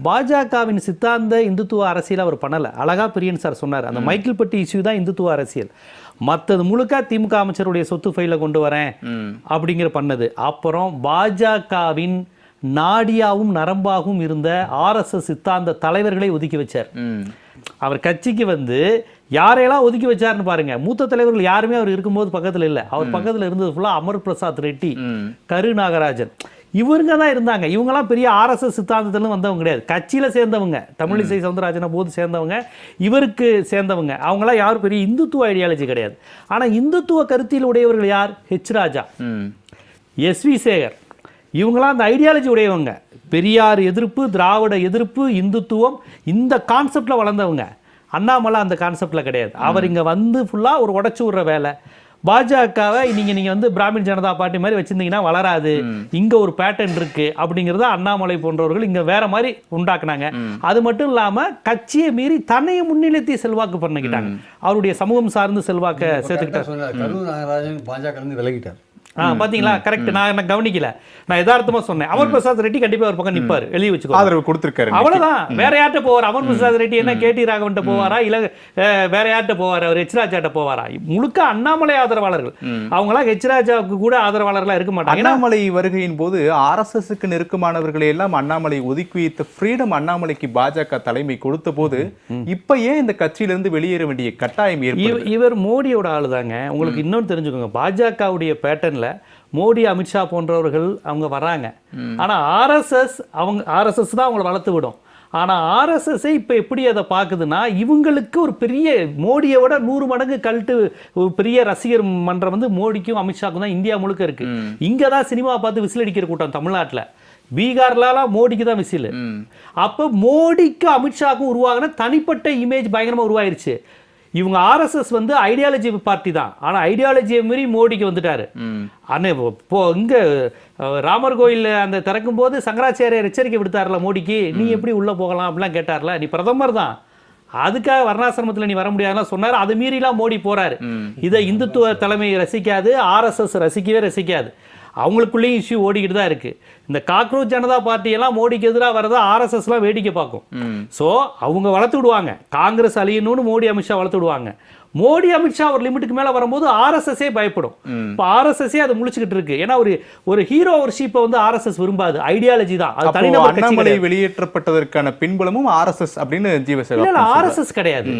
பாஜகவின் சித்தாந்த இந்துத்துவ அரசியல் அவர் பண்ணலை. அழகா பிரியன் சார் சொன்னார், அந்த மைக்கேல் பட்டி இஷ்யூ தான் இந்துத்துவ அரசியல். மற்றது முழுக்க திமுக அமைச்சருடைய சொத்து ஃபைல கொண்டு வரேன் அப்படிங்கிற பண்ணது. அப்புறம் பாஜகவின் நாடியாவும் நரம்பாகவும் இருந்த ஆர்எஸ்எஸ் சித்தாந்த தலைவர்களை ஒதுக்கி வச்சார். அவர் கட்சிக்கு யாரையெல்லாம் ஒதுக்கி வச்சாருன்னு பாருங்க. மூத்த தலைவர்கள் யாருமே அவர் இருக்கும்போது பக்கத்தில் இல்லை. அவர் பக்கத்தில் இருந்தது ஃபுல்லாக அமர் பிரசாத் ரெட்டி, கரு நாகராஜன், இவங்க தான் இருந்தாங்க. இவங்கெல்லாம் பெரிய ஆர்எஸ்எஸ் சித்தாந்தத்திலும் வந்தவங்க கிடையாது, கட்சியில் சேர்ந்தவங்க. தமிழிசை சவுந்தரராஜனை போது சேர்ந்தவங்க, இவருக்கு சேர்ந்தவங்க. அவங்களாம் யாரும் பெரிய இந்துத்துவ ஐடியாலஜி கிடையாது. ஆனால் இந்துத்துவ கருத்தில் உடையவர்கள் யார்? ஹெச் ராஜா, எஸ்வி சேகர், இவங்களாம் அந்த ஐடியாலஜி உடையவங்க. பெரியார் எதிர்ப்பு, திராவிட எதிர்ப்பு, இந்துத்துவம், இந்த கான்செப்டில் வளர்ந்தவங்க. அண்ணாமலை அந்த கான்செப்டில் கிடையாது. அவர் இங்கே ஃபுல்லாக ஒரு உடச்சி விடுற வேலை. பாஜகவை நீங்கள் பிராமின் ஜனதா பார்ட்டி மாதிரி வச்சிருந்தீங்கன்னா வளராது, இங்கே ஒரு பேட்டர்ன் இருக்கு அப்படிங்கிறத அண்ணாமலை போன்றவர்கள் இங்கே வேற மாதிரி உண்டாக்குனாங்க. அது மட்டும் இல்லாமல் கட்சியை மீறி தன்னையை முன்னிலைத்தி செல்வாக்கு பண்ணிக்கிட்டாங்க. அவருடைய சமூகம் சார்ந்து செல்வாக்க சேர்த்துக்கிட்டார். கரு நாகராஜன் பாஜக விலகிட்டார். பாத்தீங்களா? கரெக்ட். நான் கவனிக்கல, நான் யதார்த்தமா சொன்னேன். அமர் பிரசாத் ரெட்டி கண்டிப்பா ஒரு பக்கம் நிப்பாரு, எழுதி வச்சுக்கோ, ஆதரவு கொடுத்திருக்காரு. அவ்வளவுதான். வேற யார்கிட்ட போவார்? அமர் பிரசாத் ரெட்டி என்ன கேடி ராகவன்ட்ட போவாரா, இல்ல வேற யார்கிட்ட போவார்? அவர் ஹெச் ராஜாட்ட போவாரா? முழுக்க அண்ணாமலை ஆதரவாளர்கள். அவங்க எல்லாம் ஹெச் ராஜாவுக்கு கூட ஆதரவாளர்களா இருக்க மாட்டாங்க. அண்ணாமலை வருகையின் போது ஆர்எஸ்எஸ்க்கு நெருக்கமானவர்களை எல்லாம் அண்ணாமலை ஒதுக்கி வைத்த ஃப்ரீடம் அண்ணாமலைக்கு பாஜக தலைமை கொடுத்த போது இப்ப ஏன் இந்த கட்சியிலிருந்து வெளியேற வேண்டிய கட்டாயம் ஏற்படுது? இவர் மோடியோட ஆளு தாங்க. உங்களுக்கு இன்னொன்று தெரிஞ்சுக்கோங்க, பாஜகவுடைய பேட்டர்ன்ல மோடி, அமித்ஷா போன்றவர்கள் அவங்க வர்றாங்க. ஆனால் ஆர்எஸ்எஸ் தான் அவங்களை வளர்த்து விடும். ஆனால் ஆர்எஸ்எஸ்ஸை இப்போ எப்படி அதை பார்க்குதுன்னா, இவங்களுக்கு ஒரு பெரிய மோடியை விட 100 மடங்கு ஒரு பெரிய ரசிகர் மன்றம் மோடிக்கும் அமித்ஷாக்கும் தான் இந்தியா முழுக்க இருக்கு. இங்கே தான் சினிமா பார்த்து விசில் அடிக்கிற கூட்டம் தமிழ்நாட்டில். பீகார்லாம் மோடிக்கு தான் விசில். அப்போ மோடிக்கும் அமித்ஷாக்கும் உருவாகின தனிப்பட்ட இமேஜ் பயங்கரமாக உருவாயிருச்சு. இவங்க ஆர்எஸ்எஸ் ஐடியாலஜி பார்ட்டி தான், ஆனால் ஐடியாலஜியை மீறி மோடிக்கு வந்துட்டாரு. இப்போ இங்கே ராமர் கோயில் அந்த திறக்கும் போது சங்கராச்சாரியர் எச்சரிக்கை விடுத்தார்ல மோடிக்கு, நீ எப்படி உள்ளே போகலாம் அப்படிலாம் கேட்டார்ல, நீ பிரதமர் தான், அதுக்காக வர்ணாசிரமத்தில் நீ வர முடியாதுலாம் சொன்னார். அது மீறிலாம் மோடி போறாரு. இதை இந்துத்துவ தலைமை ரசிக்காது, ஆர்எஸ்எஸ் ரசிக்கவே ரசிக்காது. அவங்களுக்குள்ளேயும் இஷ்யூ ஓடிக்கிட்டு தான் இருக்கு. இந்த காக்ரோச் ஜனதா பார்ட்டியெல்லாம் மோடிக்கு எதிராக வரதா ஆர்எஸ்எஸ்லாம் வேடிக்கை பார்க்கும். ஸோ அவங்க வளர்த்து விடுவாங்க, காங்கிரஸ் அழியணும்னு மோடி அமித்ஷா வளர்த்து விடுவாங்க. மோடி அமித்ஷா ஒரு லிமிட்டுக்கு மேலே வரும்போது ஆர்எஸ்எஸ்ஸே பயப்படும். இப்போ ஆர்எஸ்எஸ்ஸே அதை முழிச்சுக்கிட்டு இருக்கு. ஏன்னா ஒரு ஹீரோ வர்ஷிப்பை ஆர்எஸ்எஸ் விரும்பாது, ஐடியாலஜி தான். அது தனிநபர் அண்ணாமலை வெளியேற்றப்பட்டதற்கான பின்புலமும் ஆர்எஸ்எஸ் அப்படின்னு ஜீவசேகர். ஆர்எஸ்எஸ் கிடையாது,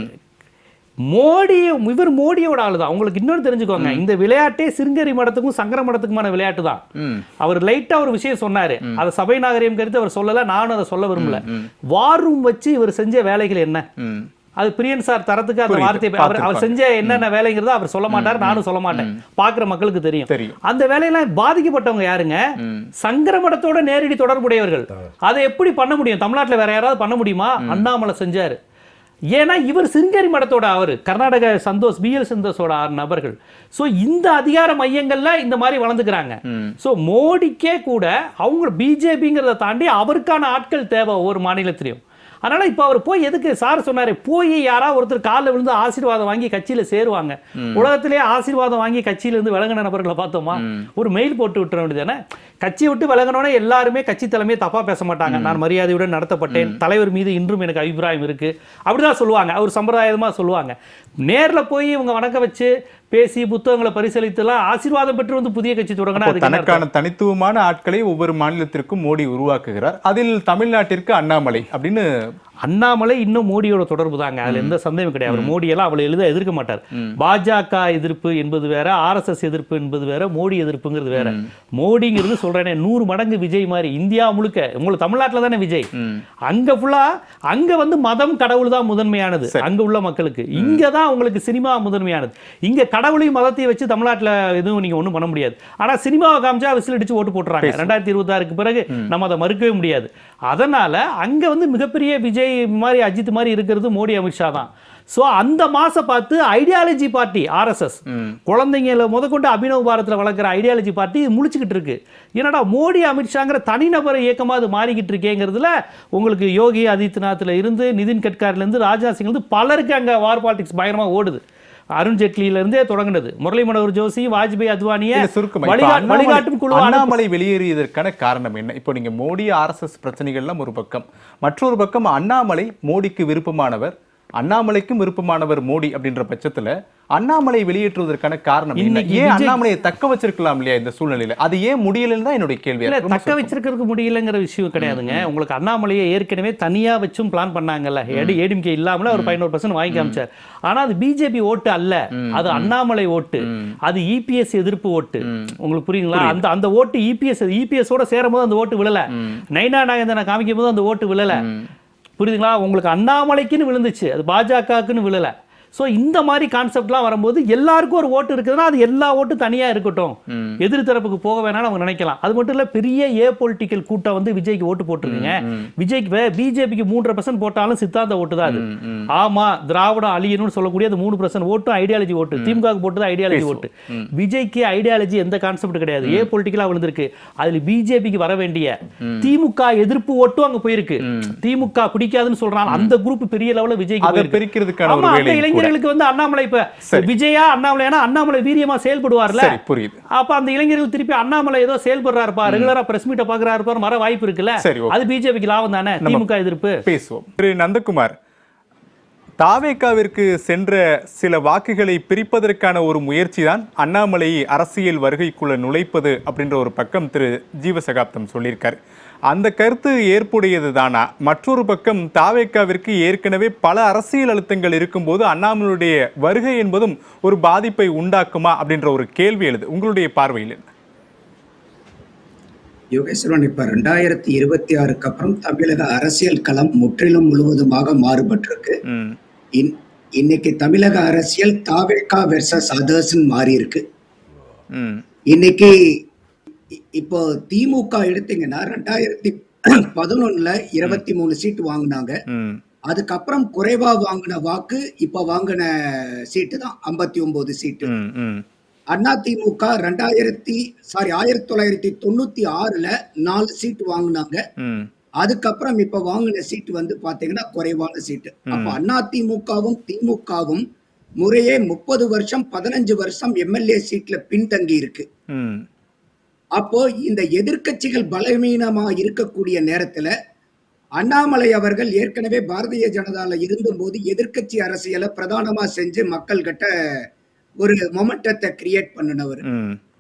இவர் மோடியோட ஆளு தான். உங்களுக்கு இன்னொன்று தெரிஞ்சுக்கோங்க, இந்த விளையாட்டே சிருங்கேரி மடத்துக்கும் சங்கர மடத்துக்குமான விளையாட்டு தான். அவர் லைட்டா ஒரு விஷயம் சொன்னாரு, அதை சபை நாகரிகம் கருத்து அவர் சொல்லல, நானும் அதை சொல்ல விரும்பல. வார் ரூம் வச்சு இவர் செஞ்ச வேலைகள் என்ன, அது பிரியன் சார் தரத்துக்கு அந்த வார்த்தை அவர் செஞ்ச என்னென்ன வேலைங்கிறத அவர் சொல்ல மாட்டார், நானும் சொல்ல மாட்டேன், பாக்குற மக்களுக்கு தெரியும். அந்த வேலையெல்லாம் பாதிக்கப்பட்டவங்க யாருங்க? சங்கர மடத்தோட நேரடி தொடர்புடையவர்கள். அதை எப்படி பண்ண முடியும்? தமிழ்நாட்டில் வேற யாராவது பண்ண முடியுமா? அண்ணாமலை செஞ்சாரு. ஏன்னா இவர் சிருங்கேரி மடத்தோட, அவர் கர்நாடக சந்தோஷ், பிஎல் சந்தோஷோட நபர்கள். ஸோ இந்த அதிகார மையங்கள்ல இந்த மாதிரி வளர்ந்துக்கிறாங்க. ஸோ மோடிக்கே கூட அவங்க பிஜேபிங்கிறத தாண்டி அவருக்கான ஆட்கள் தேவை ஒவ்வொரு மாநிலத்திலையும். அதனால இப்போ அவர் போய் எதுக்கு சார் சொன்னாரு, போய் யாராவது ஒருத்தர் காலில் விழுந்து ஆசீர்வாதம் வாங்கி கட்சியில சேருவாங்க. உலகத்திலேயே ஆசீர்வாதம் வாங்கி கட்சியிலிருந்து விலகின நபர்களை பார்த்தோமா? ஒரு மெயில் போட்டு விட்டுற வேண்டியதானே. கட்சியை விட்டு விலகணும்னா எல்லாருமே கட்சி தலைமையை தப்பா பேச மாட்டாங்க. நான் மரியாதையுடன் நடத்தப்பட்டேன், தலைவர் மீது இன்றும் எனக்கு அபிப்பிராயம் இருக்கு, அப்படிதான் சொல்லுவாங்க. அவர் சம்பிரதாயமா சொல்லுவாங்க. நேரில் போய் இவங்க வணக்க வச்சு பேசி புத்தகங்களை பரிசீலித்துலாம் ஆசீர்வாதம் பெற்று வந்து புதிய கட்சி தொடங்கினா அதுக்கு என்ன அர்த்தம்? தனக்கான தனித்துவமான ஆட்களை ஒவ்வொரு மாநிலத்திற்கும் மோடி உருவாக்குகிறார். அதில் தமிழ்நாட்டிற்கு அண்ணாமலை அப்படின்னு அண்ணாமலை இன்னும் மோடியோட தொடர்பு தாங்க, அதுல எந்த சந்தேகம் கிடையாது. அவர் மோடியெல்லாம் அவ்வளவு எளிதாக எதிர்க்க மாட்டார். பாஜக எதிர்ப்பு என்பது வேற, RSS எதிர்ப்பு என்பது வேற, மோடி எதிர்ப்புங்கிறது வேற. மோடிங்கிறது சொல்றேனே 100 மடங்கு விஜய் மாதிரி. இந்தியா முழுக்க உங்களுக்கு தமிழ்நாட்டில் தானே விஜய், அங்க ஃபுல்லா அங்க வந்து மதம் கடவுள் தான் முதன்மையானது அங்க உள்ள மக்களுக்கு. இங்க தான் உங்களுக்கு சினிமா முதன்மையானது. இங்க கடவுளையும் மதத்தையும் வச்சு தமிழ்நாட்டில் எதுவும் நீங்க ஒன்றும் பண்ண முடியாது. ஆனா சினிமாவை காமிச்சா விசில் அடிச்சு ஓட்டு போட்டுறாங்க. 2026க்கு பிறகு நம்ம அதை மறுக்கவே முடியாது. அதனால அங்க வந்து மிகப்பெரிய விஜய் மாதிரி அஜித் மாதிரி இருக்கிறது மோடி அமித்ஷா தான். ஸோ அந்த மாசம் பார்த்து ஐடியாலஜி பார்ட்டி RSS குழந்தைங்கள முதற்கொண்டு அபினவ் பாரத்தில் வளர்க்குற ஐடியாலஜி பார்ட்டி முழிச்சுக்கிட்டு இருக்கு. என்னடா மோடி அமித்ஷாங்கிற தனிநபர் இயக்கமாக அது மாறிக்கிட்டு இருக்கேங்கிறதுல உங்களுக்கு யோகி ஆதித்யநாத்ல இருந்து நிதின் கட்காரிலேருந்து ராஜ்நாத் சிங்லேருந்து பலருக்கு அங்கே வார் பாலிடிக்ஸ் பயங்கரமாக ஓடுது. அருண் ஜேட்லியிலிருந்தே தொடங்கினது. முரளி மனோகர் ஜோஷி, வாஜ்பாய், அத்வானியை வழிகாட்டும் குழு. அண்ணாமலை வெளியேறியதற்கான காரணம் என்ன? இப்போ நீங்க மோடி RSS பிரச்சனைகள்லாம் ஒரு பக்கம், மற்றொரு பக்கம் அண்ணாமலை மோடிக்கு விருப்பமானவர், அண்ணாமலைக்கும் விருப்பமானவர் மோடி அப்படின்ற பட்சத்துல அண்ணாமலை வெளியேற்றுவதற்கான காரணம் என்ன? ஏன் அண்ணாமலையை தக்க வச்சிருக்கலாம் இல்லையா இந்த சூழ்நிலையில? அது ஏன் முடியலன்னு தான் என்னுடைய கேள்வி. தக்க வச்சிருக்கிறதுக்கு முடியலங்கிற விஷயம் கிடையாதுங்க. உங்களுக்கு அண்ணாமலையை ஏற்கனவே தனியா வச்சும் பிளான் பண்ணாங்கல்ல. ஏடிஎம்கே இல்லாமல ஒரு 11% வாங்கி காமிச்சார். ஆனா அது பிஜேபி ஓட்டு அல்ல, அது அண்ணாமலை ஓட்டு, அது EPS எதிர்ப்பு ஓட்டு. உங்களுக்கு புரியுங்களா? அந்த ஓட்டு EPS ஓட சேரும் போது அந்த ஓட்டு விழல. நைனா நாகேந்திரனை காமிக்கும் போது அந்த ஓட்டு விழல. புரியுதுங்களா? உங்களுக்கு அண்ணாமலைக்குன்னு விழுந்துச்சு, அது பாஜகக்குன்னு விழல. ஸோ இந்த மாதிரி கான்செப்ட்லாம் வரும்போது எல்லாருக்கும் ஒரு ஓட்டு இருக்குதுன்னா அது எல்லா ஓட்டு தனியாக இருக்கட்டும், எதிர்த்தரப்புக்கு போக வேணாம்னு அவங்க நினைக்கலாம். அது மட்டும் இல்லை, பெரிய பொலிட்டிக்கல் கூட்டம் வந்து விஜய்க்கு ஓட்டு போட்டிருக்குங்க. விஜய்க்கு பிஜேபிக்கு 3% போட்டாலும் சித்தாந்த ஓட்டு தான் அது. ஆமா, திராவிடம் அழியணும்னு சொல்லக்கூடிய அது 3% ஓட்டும் ஐடியாலஜி ஓட்டு. திமுகவுக்கு போட்டது ஐடியாலஜி ஓட்டு. விஜய்க்கு ஐடியாலஜி எந்த கான்செப்ட் கிடையாது. பொலிட்டிக்கலா விழுந்திருக்கு. அதுல பிஜேபிக்கு வர வேண்டிய திமுக எதிர்ப்பு ஓட்டும் அங்க போயிருக்கு. திமுக பிடிக்காதுன்னு சொல்றாங்க அந்த குரூப் பெரிய லெவலில் விஜய்க்கு பிரிக்கிறதுக்கான ஒரு வேலை. இளைஞர்களுக்கு வந்து அண்ணாமலை இப்ப விஜயா அண்ணாமலைனா அண்ணாமலை வீரியமா செயல்படுவார்ல, புரியுது. அப்ப அந்த இளைஞர்கள் திருப்பி அண்ணாமலை ஏதோ செயல்படுறாருப்பா, ரெகுலரா பிரஸ் மீட்ட பாக்குறாருப்பா, மர வாய்ப்பு இருக்குல்ல, அது பிஜேபிக்கு லாபம் தானே. திமுக எதிர்ப்பு பேசுவோம். திரு நந்தகுமார், தாவேகாவிற்கு சென்ற சில வாக்குகளை பிரிப்பதற்கான ஒரு முயற்சி தான் அண்ணாமலை அரசியல் வருகைக்குள்ள நுழைப்பது அப்படின்ற ஒரு பக்கம் திரு ஜீவசகாப்தம் சொல்லியிருக்காரு. அந்த கருத்து ஏற்புடையது தானா? மற்றொரு பக்கம் தாவேகாவிற்கு ஏற்கனவே பல அரசியல் அழுத்தங்கள் இருக்கும்போது அண்ணாமலையுடைய வருகை என்பதும் ஒரு பாதிப்பை உண்டாக்குமா அப்படின்ற ஒரு கேள்வி எழுது. உங்களுடைய பார்வையில் என்ன? யோகேஸ்வரன், இப்ப 2026க்கு அப்புறம் தமிழக அரசியல் களம் முற்றிலும் முழுவதுமாக மாறுபட்டிருக்கு. இன்னைக்கு தமிழக அரசியல் தாவேகா வெர்சஸ் அதர்ஸ் மாறி இருக்கு. இன்னைக்கு இப்போ திமுக எடுத்தீங்கன்னா 2011ல 23 சீட்டு வாங்கினாங்க. அதுக்கப்புறம் குறைவா வாங்கின வாக்கு இப்ப வாங்கின சீட்டு தான் 59 சீட்டு. அதிமுக 1996ல 4 சீட்டு வாங்கினாங்க. அதுக்கப்புறம் இப்ப வாங்கின சீட்டு வந்து பாத்தீங்கன்னா குறைவான சீட்டு. அப்ப அதிமுகவும் திமுகவும் முறையே 30 வருஷம் 15 வருஷம் MLA சீட்ல பின்தங்கி இருக்கு. அப்போ இந்த எதிர்க்கட்சிகள் பலவீனமா இருக்கக்கூடிய நேரத்துல அண்ணாமலை அவர்கள் ஏற்கனவே பாரதிய ஜனதால இருந்தபோது எதிர்க்கட்சி அரசியலை பிரதானமா செஞ்சு மக்கள் கிட்ட ஒரு மொமெண்டத்தை கிரியேட் பண்ணினவர்.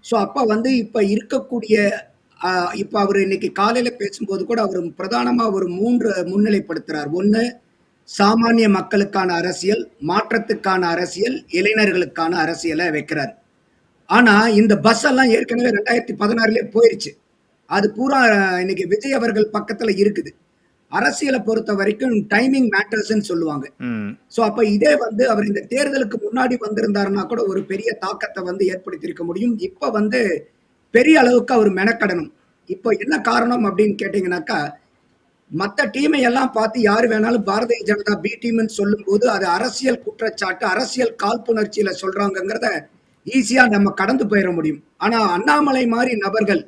சோ அப்ப வந்து இப்ப இருக்கக்கூடிய இப்ப அவர் இன்னைக்கு காலையில பேசும்போது கூட அவர் பிரதானமா ஒரு 3 முன்னிலைப்படுத்துறார். ஒண்ணு, சாமானிய மக்களுக்கான அரசியல், மாற்றத்துக்கான அரசியல், இளைஞர்களுக்கான அரசியலை வைக்கிறார். ஆனா இந்த பஸ் எல்லாம் ஏற்கனவே 2016 போயிருச்சு. அது பூரா இன்னைக்கு விஜய் அவர்கள் பக்கத்துல இருக்குது. அரசியலை பொறுத்த வரைக்கும் டைமிங் மேட்டர்ஸ் சொல்லுவாங்க. சோ அப்ப இதே வந்து அவர் இந்த தேர்தலுக்கு முன்னாடி வந்திருந்தாருன்னா கூட ஒரு பெரிய தாக்கத்தை வந்து ஏற்படுத்தி இருக்க முடியும். இப்ப வந்து பெரிய அளவுக்கு அவர் மெனக்கடணும். இப்போ என்ன காரணம் அப்படின்னு கேட்டீங்கன்னாக்கா, மத்த டீமை எல்லாம் பார்த்து யாரு வேணாலும் பாரதிய ஜனதா பி டீம்னு சொல்லும் போது அது அரசியல் குற்றச்சாட்டு, அரசியல் காழ்ப்புணர்ச்சியில சொல்றாங்கிறத ஈஸியா நம்ம கடந்து போயிட முடியும். ஆனா அண்ணாமலை மாதிரி நபர்கள்,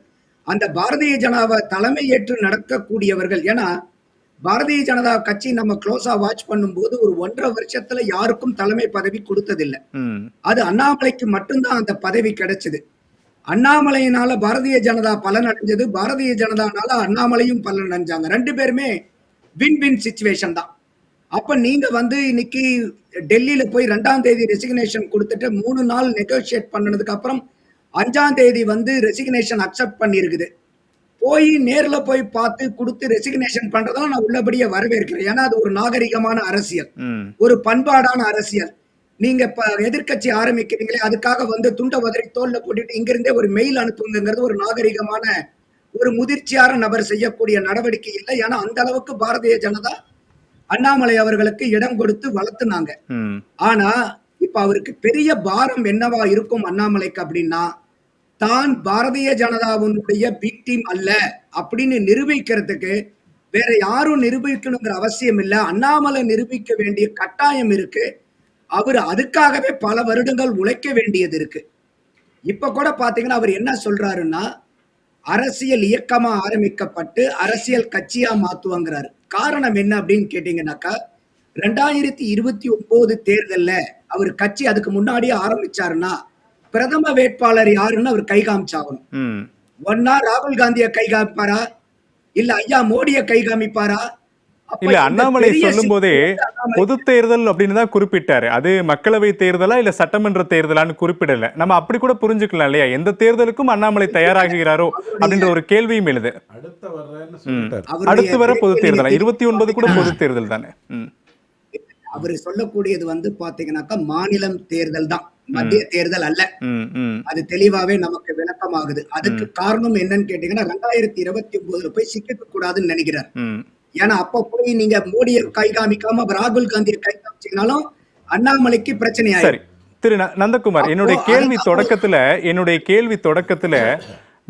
அந்த பாரதிய ஜனதாவை தலைமை ஏற்று நடக்கக்கூடியவர்கள், ஏன்னா பாரதிய ஜனதா கட்சி நம்ம க்ளோஸா வாட்ச் பண்ணும்போது ஒரு 1.5 வருஷத்துல யாருக்கும் தலைமை பதவி கொடுத்ததில்லை. அது அண்ணாமலைக்கு மட்டும்தான் அந்த பதவி கிடைச்சது. அண்ணாமலையினால பாரதிய ஜனதா பலன் அடைஞ்சது, பாரதிய ஜனதானால அண்ணாமலையும் பலன் அடைஞ்சாங்க. 2 பேருமே வின் வின் சிச்சுவேஷன் தான். அப்ப நீங்க வந்து இன்னைக்கு டெல்லியில போய் 2ஆம் தேதி ரெசிக்னேஷன் கொடுத்துட்டு 3 நாள் நெகோஷியேட் பண்ணதுக்கு அப்புறம் 5ஆம் தேதி வந்து ரெசிக்னேஷன் அக்செப்ட் பண்ணியிருக்குது. போய் நேர்ல போய் பார்த்து கொடுத்து ரெசிக்னேஷன் பண்றதெல்லாம் நான் உள்ளபடியே வரவேற்கிறேன். ஏன்னா அது ஒரு நாகரிகமான அரசியல், ஒரு பண்பாடான அரசியல். நீங்க இப்ப எதிர்க்கட்சி ஆரம்பிக்கிறீங்களே, அதுக்காக வந்து துண்டை உதறி தோல்ல போட்டுட்டு இங்கிருந்தே ஒரு மெயில் அனுப்புங்கிறது ஒரு நாகரிகமான, ஒரு முதிர்ச்சியான நபர் செய்யக்கூடிய நடவடிக்கை இல்லை. ஏன்னா அந்த அளவுக்கு பாரதிய ஜனதா அண்ணாமலை அவர்களுக்கு இடம் கொடுத்து வளர்த்துனாங்க. ஆனா இப்ப அவருக்கு பெரிய பாரம் என்னவா இருக்கும் அண்ணாமலைக்கு அப்படின்னா, தான் பாரதிய ஜனதாவுடைய பி டீம் அல்ல அப்படின்னு நிரூபிக்கிறதுக்கு வேற யாரும் நிரூபிக்கணுங்கிற அவசியம் இல்லை. அண்ணாமலை நிரூபிக்க வேண்டிய கட்டாயம் இருக்கு. அவர் அதுக்காகவே பல வருடங்கள் உழைக்க வேண்டியது இருக்கு. இப்ப கூட பாத்தீங்கன்னா அவர் என்ன சொல்றாருன்னா, அரசியல் இயக்கமா ஆரம்பிக்கப்பட்டு அரசியல் கட்சியா மாத்துவாங்கிறாரு. காரணம் என்ன அப்படின்னு கேட்டீங்கன்னாக்கா, 2029 தேர்தல்ல அவர் கட்சி அதுக்கு முன்னாடியே ஆரம்பிச்சாருன்னா பிரதம வேட்பாளர் யாருன்னு அவர் கை காமிச்சாகணும். ஒன்னா ராகுல் காந்தியை கை காமிப்பாரா, இல்ல ஐயா மோடியை கை காமிப்பாரா? இல்ல, அண்ணாமலை சொல்லும் போதே பொது தேர்தல் அப்படின்னு தான் குறிப்பிட்டாரு. அது மக்களவை தேர்தலா இல்ல சட்டமன்ற தேர்தலான்னு குறிப்பிடல. நம்ம அப்படி கூட புரிஞ்சுக்கலாம் இல்லையா? எந்த தேர்தலுக்கும் அண்ணாமலை தயாராகிறாரோ அப்படின்ற ஒரு கேள்வியும் எழுது. அடுத்து வர பொது தேர்தலா? 29 கூட பொது தேர்தல் தானே. அவரு சொல்லக்கூடியது வந்து பாத்தீங்கன்னாக்கா மாநிலம் தேர்தல் தான், மத்திய தேர்தல் அல்ல. அது தெளிவாவே நமக்கு விளக்கமாகுது. அதுக்கு காரணம் என்னன்னு கேட்டீங்கன்னா, 2029 போய் சிக்க கூடாதுன்னு நினைக்கிறார். ஏன்னா அப்ப போய் நீங்க மோடியை கை காமிக்காம ராகுல் காந்தியை கை காமிச்சீங்கனாலும் அண்ணாமலைக்கு பிரச்சனை ஆயிடும். சரி திரு நந்தகுமார், என்னுடைய கேள்வி தொடக்கத்துல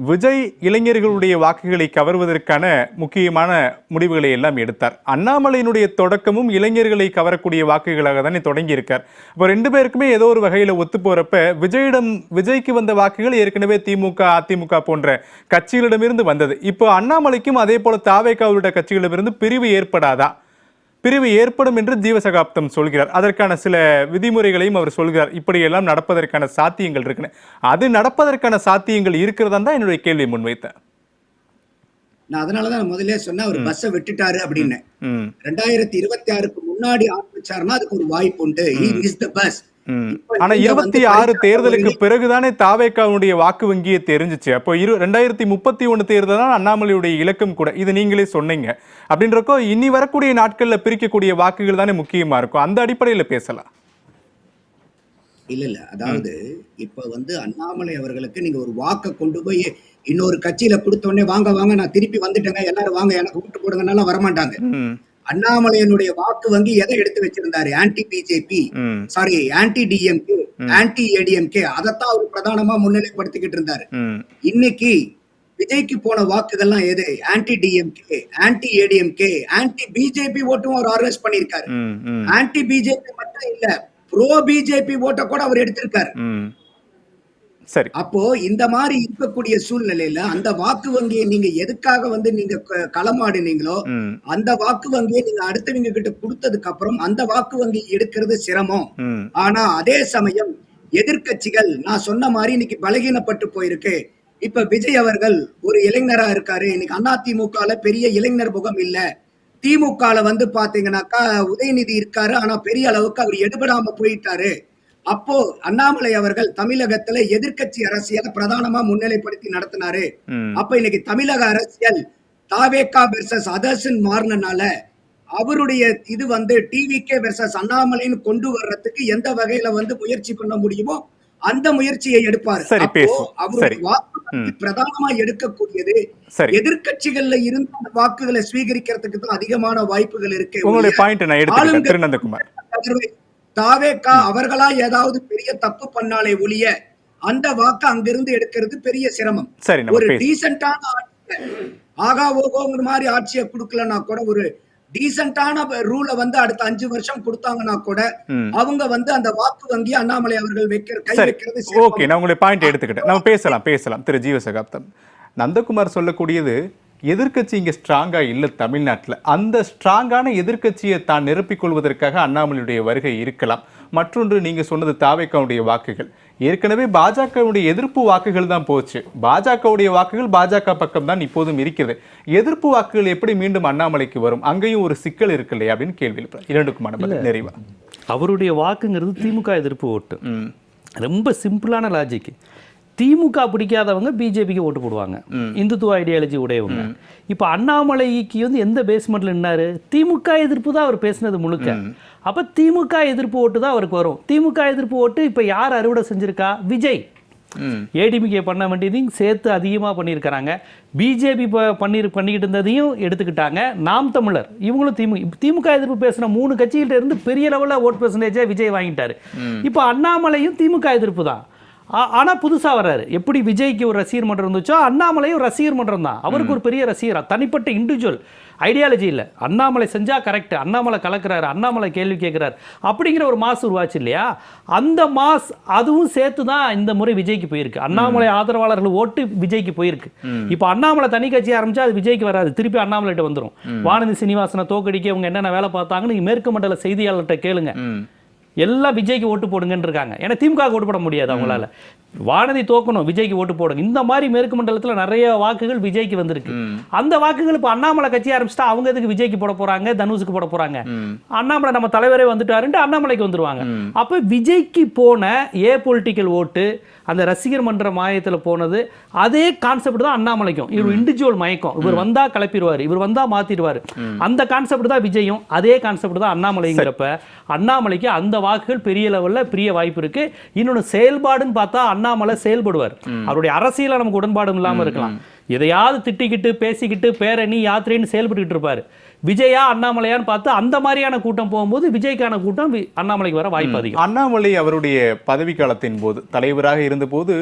விஜய் இளைஞர்களுடைய வாக்குகளை கவர்வதற்கான முக்கியமான முடிவுகளை எல்லாம் எடுத்தார். அண்ணாமலையினுடைய தொடக்கமும் இளைஞர்களை கவரக்கூடிய வாக்குகளாக தானே தொடங்கி இருக்கார். இப்போ 2 பேருக்குமே ஏதோ ஒரு வகையில ஒத்து போறப்ப விஜய்க்கு வந்த வாக்குகள் ஏற்கனவே திமுக, அதிமுக போன்ற கட்சிகளிடமிருந்து வந்தது. இப்போ அண்ணாமலைக்கும் அதே போல தாவேகாவுடைய கட்சிகளிடமிருந்து பிரிவு ஏற்படாதா? பிரிவு ஏற்படும் என்று ஜீவசகாப்தம் சொல்கிறார். அதற்கான சில விதிமுறைகளையும் அவர் சொல்கிறார். இப்படியெல்லாம் நடப்பதற்கான சாத்தியங்கள் இருக்குன்னு. அது நடப்பதற்கான சாத்தியங்கள் இருக்கிறதா தான் என்னுடைய கேள்வி முன்வைத்தேன். நான் அதனாலதான் முதல்ல சொன்ன அவர் பஸ்ஸை விட்டுட்டாரு அப்படின்னு. 2026க்கு முன்னாடி ஆரம்பிச்சாருன்னா அதுக்கு ஒரு வாய்ப்பு உண்டு. He missed the bus. ஆனா 26 தேர்தலுக்கு பிறகுதானே தாவேகாவுடைய வாக்கு வங்கியை தெரிஞ்சிச்சு. அப்போ 2031 தேர்தல் தான் அண்ணாமலையுடைய இலக்கம் கூட. இது நீங்களே சொன்னீங்க. அப்படின்றப்போ இனி வரக்கூடிய நாட்கள்ல பிரிக்கக்கூடிய வாக்குகள் தானே முக்கியமா இருக்கும். அந்த அடிப்படையில பேசலாம். இல்ல அதாவது இப்ப வந்து அண்ணாமலை அவர்களுக்கு நீங்க ஒரு வாக்க கொண்டு போய் இன்னொரு கட்சியில கொடுத்த உடனே வாங்க நான் திருப்பி வந்துட்டேங்க, எல்லாரும் வாங்க எனக்கு கூப்பிட்டு போடுங்கனால வரமாட்டாங்க. அண்ணாமலையனுடைய வாக்கு வங்கி எதை எடுத்து வச்சிருந்தாரு? Anti BJP, sorry anti DMK, anti ADMK, அதைத்தான் அவர் பிரதானமா முன்னிலைப்படுத்திக்கிட்டு இருந்தாரு. இன்னைக்கு விஜய்க்கு போன வாக்குகள்லாம் எது? Anti DMK, anti ADMK, anti BJP ஓட்டும் அவர் ஆர்கனைஸ் பண்ணிருக்காரு. ஆன்டி பிஜேபி மட்டும் இல்ல, ப்ரோ பிஜேபி ஓட்ட கூட அவர் எடுத்திருக்காரு. சரி, அப்போ இந்த மாதிரி இருக்கக்கூடிய சூழ்நிலையில அந்த வாக்கு வங்கியை நீங்க எதுக்காக வந்து நீங்க களமாடினீங்களோ அந்த வாக்கு வங்கியை நீங்க அடுத்தவங்க கிட்ட கொடுத்ததுக்கு அப்புறம் அந்த வாக்கு வங்கி எடுக்கிறது சிரமம். ஆனா அதே சமயம் எதிர்க்கட்சிகள் நான் சொன்ன மாதிரி இன்னைக்கு பலகீனப்பட்டு போயிருக்கு. இப்ப விஜய் அவர்கள் ஒரு இளைஞரா இருக்காரு. இன்னைக்கு அதிமுகல பெரிய இளைஞர் முகம் இல்ல. திமுகல வந்து பாத்தீங்கன்னாக்கா உதயநிதி இருக்காரு, ஆனா பெரிய அளவுக்கு அவர் எடுபடாம போயிட்டாரு. அப்போ அண்ணாமலை அவர்கள் தமிழகத்துல எதிர்க்கட்சி அரசியலை பிரதானமா முன்னிலைப்படுத்தி நடத்தினாரு. அப்ப இன்னைக்கு தமிழக அரசியல் தாவேகா வெர்சஸ் அதர்ஸ்ன்னு மாறினால அவருடைய இது வந்து டிவிகே வெர்சஸ் அண்ணாமலைன்னு கொண்டு வர்றதுக்கு எந்த வகையில வந்து முயற்சி பண்ண முடியுமோ அந்த முயற்சியை எடுப்பாரு. அவருடைய வாக்கு பிரதானமா எடுக்கக்கூடியது எதிர்கட்சிகள்ல இருந்து அந்த வாக்குகளை ஸ்வீகரிக்கிறதுக்கு தான் அதிகமான வாய்ப்புகள் இருக்கு. தாவேகா அவர்களா ஏதாவது பெரிய தப்பு பண்ணாலே ஒழிய அந்த வாக்கு அங்கிருந்து எடுக்கிறது பெரிய சிரமம். ஒரு டீசென்டான ஆகா ஓகோங்கிற மாதிரி ஆட்சியை கொடுக்கலன்னா கூட ஒரு டீசென்டான ரூலை வந்து அடுத்த 5 வருஷம் கொடுத்தாங்கன்னா கூட அவங்க வந்து அந்த வாக்கு வங்கி அண்ணாமலை அவர்கள் வைக்கிறது. ஓகே, நான் உங்களுடைய பாயிண்ட் எடுத்துக்கிட்டேன். நம்ம பேசலாம். திரு ஜீவசகாப்தம், நந்தகுமார் சொல்லக்கூடியது எதிர்க்கட்சி இங்க ஸ்ட்ராங்கா இல்ல தமிழ்நாட்டில். அந்த ஸ்ட்ராங்கான எதிர்க்கட்சியை தான் நிரப்பிக் கொள்வதற்காக அண்ணாமலையுடைய வருகை இருக்கலாம். மற்றொன்று நீங்க சொன்னது தாவேகாவுடைய வாக்குகள். ஏற்கனவே பாஜகவுடைய எதிர்ப்பு வாக்குகள் தான் போச்சு. பாஜகவுடைய வாக்குகள் பாஜக பக்கம் தான் இப்போதும் இருக்கிறது. எதிர்ப்பு வாக்குகள் எப்படி மீண்டும் அண்ணாமலைக்கு வரும்? அங்கேயும் ஒரு சிக்கல் இருக்கு இல்லையா அப்படின்னு கேள்வி எழுப்புறார். இரண்டுக்குமான பதில் நிறைவா. அவருடைய வாக்குங்கிறது திமுக எதிர்ப்பு ஓட்டு. ரொம்ப சிம்பிளான லாஜிக். திமுக பிடிக்காதவங்க பிஜேபிக்கு ஓட்டு போடுவாங்க, இந்துத்துவ ஐடியாலஜி உடையவங்க. இப்போ அண்ணாமலைக்கு வந்து எந்த பேஸ்மெண்ட்ல நின்னாரு? திமுக எதிர்ப்பு தான் அவர் பேசினது முழுக்க. அப்போ திமுக எதிர்ப்பு ஓட்டு தான் அவருக்கு வரும். திமுக எதிர்ப்பு ஓட்டு இப்போ யார் அறுவடை செஞ்சிருக்கா? விஜய். ஏடிமிகே பண்ண வேண்டியதையும் சேர்த்து அதிகமாக பண்ணியிருக்கிறாங்க. பிஜேபி பண்ணிக்கிட்டு இருந்ததையும் எடுத்துக்கிட்டாங்க. நாம் தமிழர் இவங்களும் திமுக எதிர்ப்பு பேசின 3 கட்சிகிட்ட இருந்து பெரிய லெவலில் ஓட் பெர்சன்டேஜை விஜய் வாங்கிட்டாரு. இப்போ அண்ணாமலையும் திமுக எதிர்ப்பு தான். ஆனால் புதுசாக வர்றாரு. எப்படி விஜய்க்கு ஒரு ரசிகர் மன்றம் இருந்துச்சோ அண்ணாமலையும் ரசிகர் மன்றம் தான். அவருக்கு ஒரு பெரிய ரசிகரா, தனிப்பட்ட இண்டிவிஜுவல் ஐடியாலஜி இல்லை. அண்ணாமலை செஞ்சால் கரெக்ட், அண்ணாமலை கலக்கிறாரு, அண்ணாமலை கேள்வி கேட்குறாரு அப்படிங்கிற ஒரு மாஸ் உருவாச்சு இல்லையா? அந்த மாஸ் அதுவும் சேர்த்து தான் இந்த முறை விஜய்க்கு போயிருக்கு. அண்ணாமலை ஆதரவாளர்கள் ஓட்டு விஜய்க்கு போயிருக்கு. இப்போ அண்ணாமலை தனி கட்சி ஆரம்பிச்சா அது விஜய்க்கு வராது, திருப்பி அண்ணாமலைகிட்ட வந்துடும். வானதி சீனிவாசனை தோக்கடிக்க அவங்க என்னென்ன வேலை பார்த்தாங்கன்னு மேற்கு மண்டல செய்தியாளர்கிட்ட கேளுங்க. எல்லாம் விஜய்க்கு ஓட்டு போடுங்கன்னு இருக்காங்க. ஏன்னா திமுக ஓட்டு போட முடியாது அவங்களால. வானதி தோக்கணும், விஜய்க்கு ஓட்டு போடுங்க. இந்த மாதிரி மேற்கு மண்டலத்தில் நிறைய வாக்குகள் விஜய்க்கு வந்திருக்கு. அந்த வாக்குகள் இப்போ அண்ணாமலை கட்சி ஆரம்பிச்சுட்டா அவங்க எதுக்கு விஜய்க்கு போட போறாங்க, தனுஷுக்கு போட போறாங்க? அண்ணாமலை நம்ம தலைவரே வந்துட்டாருன்ட்டு அண்ணாமலைக்கு வந்துருவாங்க. அப்போ விஜய்க்கு போன பொலிட்டிக்கல் ஓட்டு அந்த ரசிகர் மன்ற மாயத்தில் போனது அதே கான்செப்ட் தான் அண்ணாமலைக்கும். இவர் இண்டிவிஜுவல் மயக்கம், இவர் வந்தா கிளப்பிடுவார், இவர் வந்தா மாத்திடுவார். அந்த கான்செப்ட் தான் விஜயும், அதே கான்செப்ட் தான் அண்ணாமலைங்கிறப்ப அண்ணாமலைக்கு அந்த வாக்குகள் பெரிய லெவலில் பெரிய வாய்ப்பு இருக்கு. இன்னொன்று செயல்பாடுன்னு பார்த்தா அண்ணாமலை செயல்படுவார். அவருடைய அரசியல நமக்கு உடன்பாடும் இல்லாமல் இருக்கலாம், எதையாவது திட்டிக்கிட்டு பேசிக்கிட்டு பேரணி யாத்திரைன்னு செயல்பட்டுக்கிட்டு இருப்பாரு. விஜயா அண்ணாமலையான்னு பார்த்து அந்த மாதிரியான கூட்டம் போகும்போது விஜய்க்கான கூட்டம் அண்ணாமலைக்கு வர வாய்ப்பு அதிகம். அண்ணாமலை அவருடைய பதவி காலத்தின் போது தலைவராக இருந்தபோது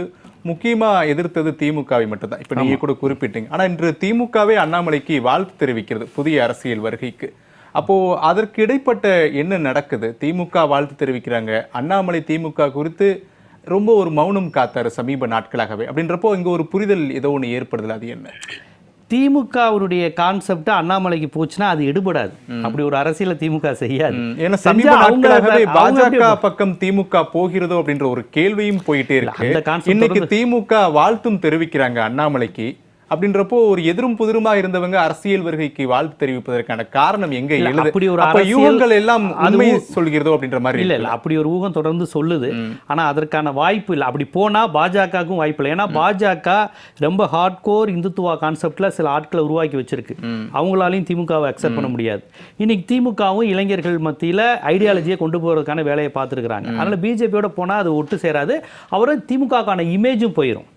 முக்கியமா எதிர்த்தது திமுகவை மட்டும்தான். இப்ப நீங்க கூட குறிப்பிட்டீங்க. ஆனா இன்று திமுகவே அண்ணாமலைக்கு வாழ்த்து தெரிவிக்கிறது புதிய அரசியல் வருகைக்கு. அப்போ அதற்கு இடைப்பட்ட என்ன நடக்குது? திமுக வாழ்த்து தெரிவிக்கிறாங்க, அண்ணாமலை திமுக குறித்து ரொம்ப ஒரு மௌனம் காத்தாரு சமீப நாட்களாகவே. அப்படின்றப்போ இங்க ஒரு புரிதல் ஏதோ ஒன்று ஏற்படுதல். அது என்ன? திமுகவுடைய கான்செப்ட் அண்ணாமலைக்கு போச்சுன்னா அது எடுபடாது. அப்படி ஒரு அரசியல திமுக செய்யாது. ஏன்னா சமீப நாட்களாகவே பாஜக பக்கம் திமுக போகிறதோ அப்படின்ற ஒரு கேள்வியும் போயிட்டே இருக்கு. இன்னைக்கு திமுக வாழ்த்தும் தெரிவிக்கிறாங்க அண்ணாமலைக்கு. அப்படின்றப்போ ஒரு எதிரும் புதிருமா இருந்தவங்க அரசியல் வருகைக்கு வாழ்த்து தெரிவிப்பதற்கான காரணம் எங்க எழுது? அப்படி ஒரு யூகங்கள் எல்லாம் உண்மை சொல்கிறதோ அப்படின்ற மாதிரி இல்ல. அப்படி ஒரு ஊகம் தொடர்ந்து சொல்லுது. ஆனா அதற்கான வாய்ப்பு இல்லை. அப்படி போனா பாஜகவுக்கும் வாய்ப்பு இல்லை. ஏன்னா பாஜக ரொம்ப ஹார்ட் கோர் இந்துத்துவா கான்செப்ட்ல சில ஆட்களை உருவாக்கி வச்சிருக்கு. அவங்களாலையும் திமுகவை அக்செப்ட் பண்ண முடியாது. இன்னைக்கு திமுகவும் இளைஞர்கள் மத்தியில ஐடியாலஜியை கொண்டு போறதுக்கான வேலையை பார்த்துருக்காங்க. அதனால பிஜேபியோட போனா அது ஒட்டு சேராது. அவரும் திமுகவுக்கான இமேஜும் போயிடும்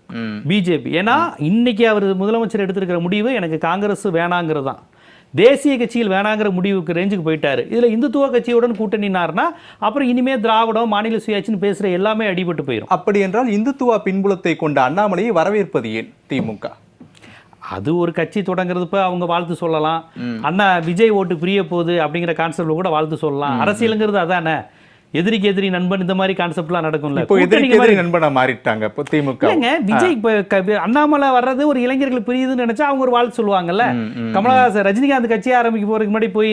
பிஜேபி. ஏன்னா இன்னைக்கு அவர் முதலமைச்சர் எடுத்திருக்கிற முடிவு எனக்கு காங்கிரஸ் வேணாங்கிறது தான். தேசிய கட்சியில் வேணாங்கிற முடிவுக்கு ரேஞ்சுக்கு போயிட்டாரு. இதுல இந்துத்துவ கட்சியுடன் கூட்டணினார்னா அப்புறம் இனிமே திராவிடம் மாநில சுயாட்சின்னு பேசுற எல்லாமே அடிபட்டு போயிடும். அப்படி என்றால் இந்துத்துவா பின்புலத்தை கொண்ட அண்ணாமலையை வரவேற்பது ஏன் திமுக? அது ஒரு கட்சி தொடங்குறதுப்ப அவங்க வாழ்த்து சொல்லலாம். அண்ணா விஜய் ஓட்டு பிரிய போகுது அப்படிங்கிற கான்செப்ட்ல கூட வாழ்த்து சொல்லலாம். அரசியலுங்கிறது அதானே, எதிரிக்கு எதிரி நண்பன் இந்த மாதிரி கான்செப்ட்லாம் நடக்கும்ல. இப்போ எதிரிக்கு எதிரி நண்பனா மாறிட்டாங்க இப்போ திமுக. இல்லைங்க, விஜய் இப்போ அண்ணாமலை வர்றது ஒரு இளைஞர்களுக்கு பிரியுதுன்னு நினைச்சா அவங்க ஒரு வாழ்த்து சொல்லுவாங்கல்ல. கமலஹாசன் ரஜினிகாந்த் கட்சி ஆரம்பிக்க போறதுக்கு முன்னாடி போய்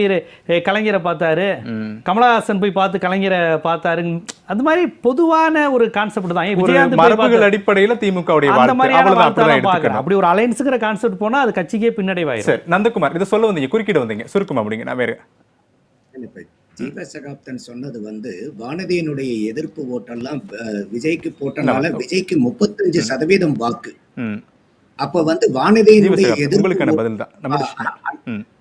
கலைஞரை பார்த்தாரு, கமலஹாசன் போய் பார்த்து கலைஞரை பார்த்தாரு. அந்த மாதிரி பொதுவான ஒரு கான்செப்ட் தான். விஜயகாந்த் மரபுகள் அடிப்படையில் திமுக அந்த மாதிரியான அப்படி ஒரு அலைன்ஸுங்கிற கான்செப்ட் போனா அது கட்சிக்கே பின்னடைவாயிரும். சரி நந்தகுமார், இதை சொல்ல வந்தீங்க, குறுக்கிட வந்தீங்க, சுருக்கமா அப்படிங்க. நான் வேற ஜீவ சகாப்தன் சொன்னது வந்து வானதியினுடைய எதிர்ப்பு ஓட்டெல்லாம் விஜய்க்கு போட்டனால விஜய்க்கு 35% வாக்கு. அப்ப வந்து வானதியினுடைய எதிர்ப்பு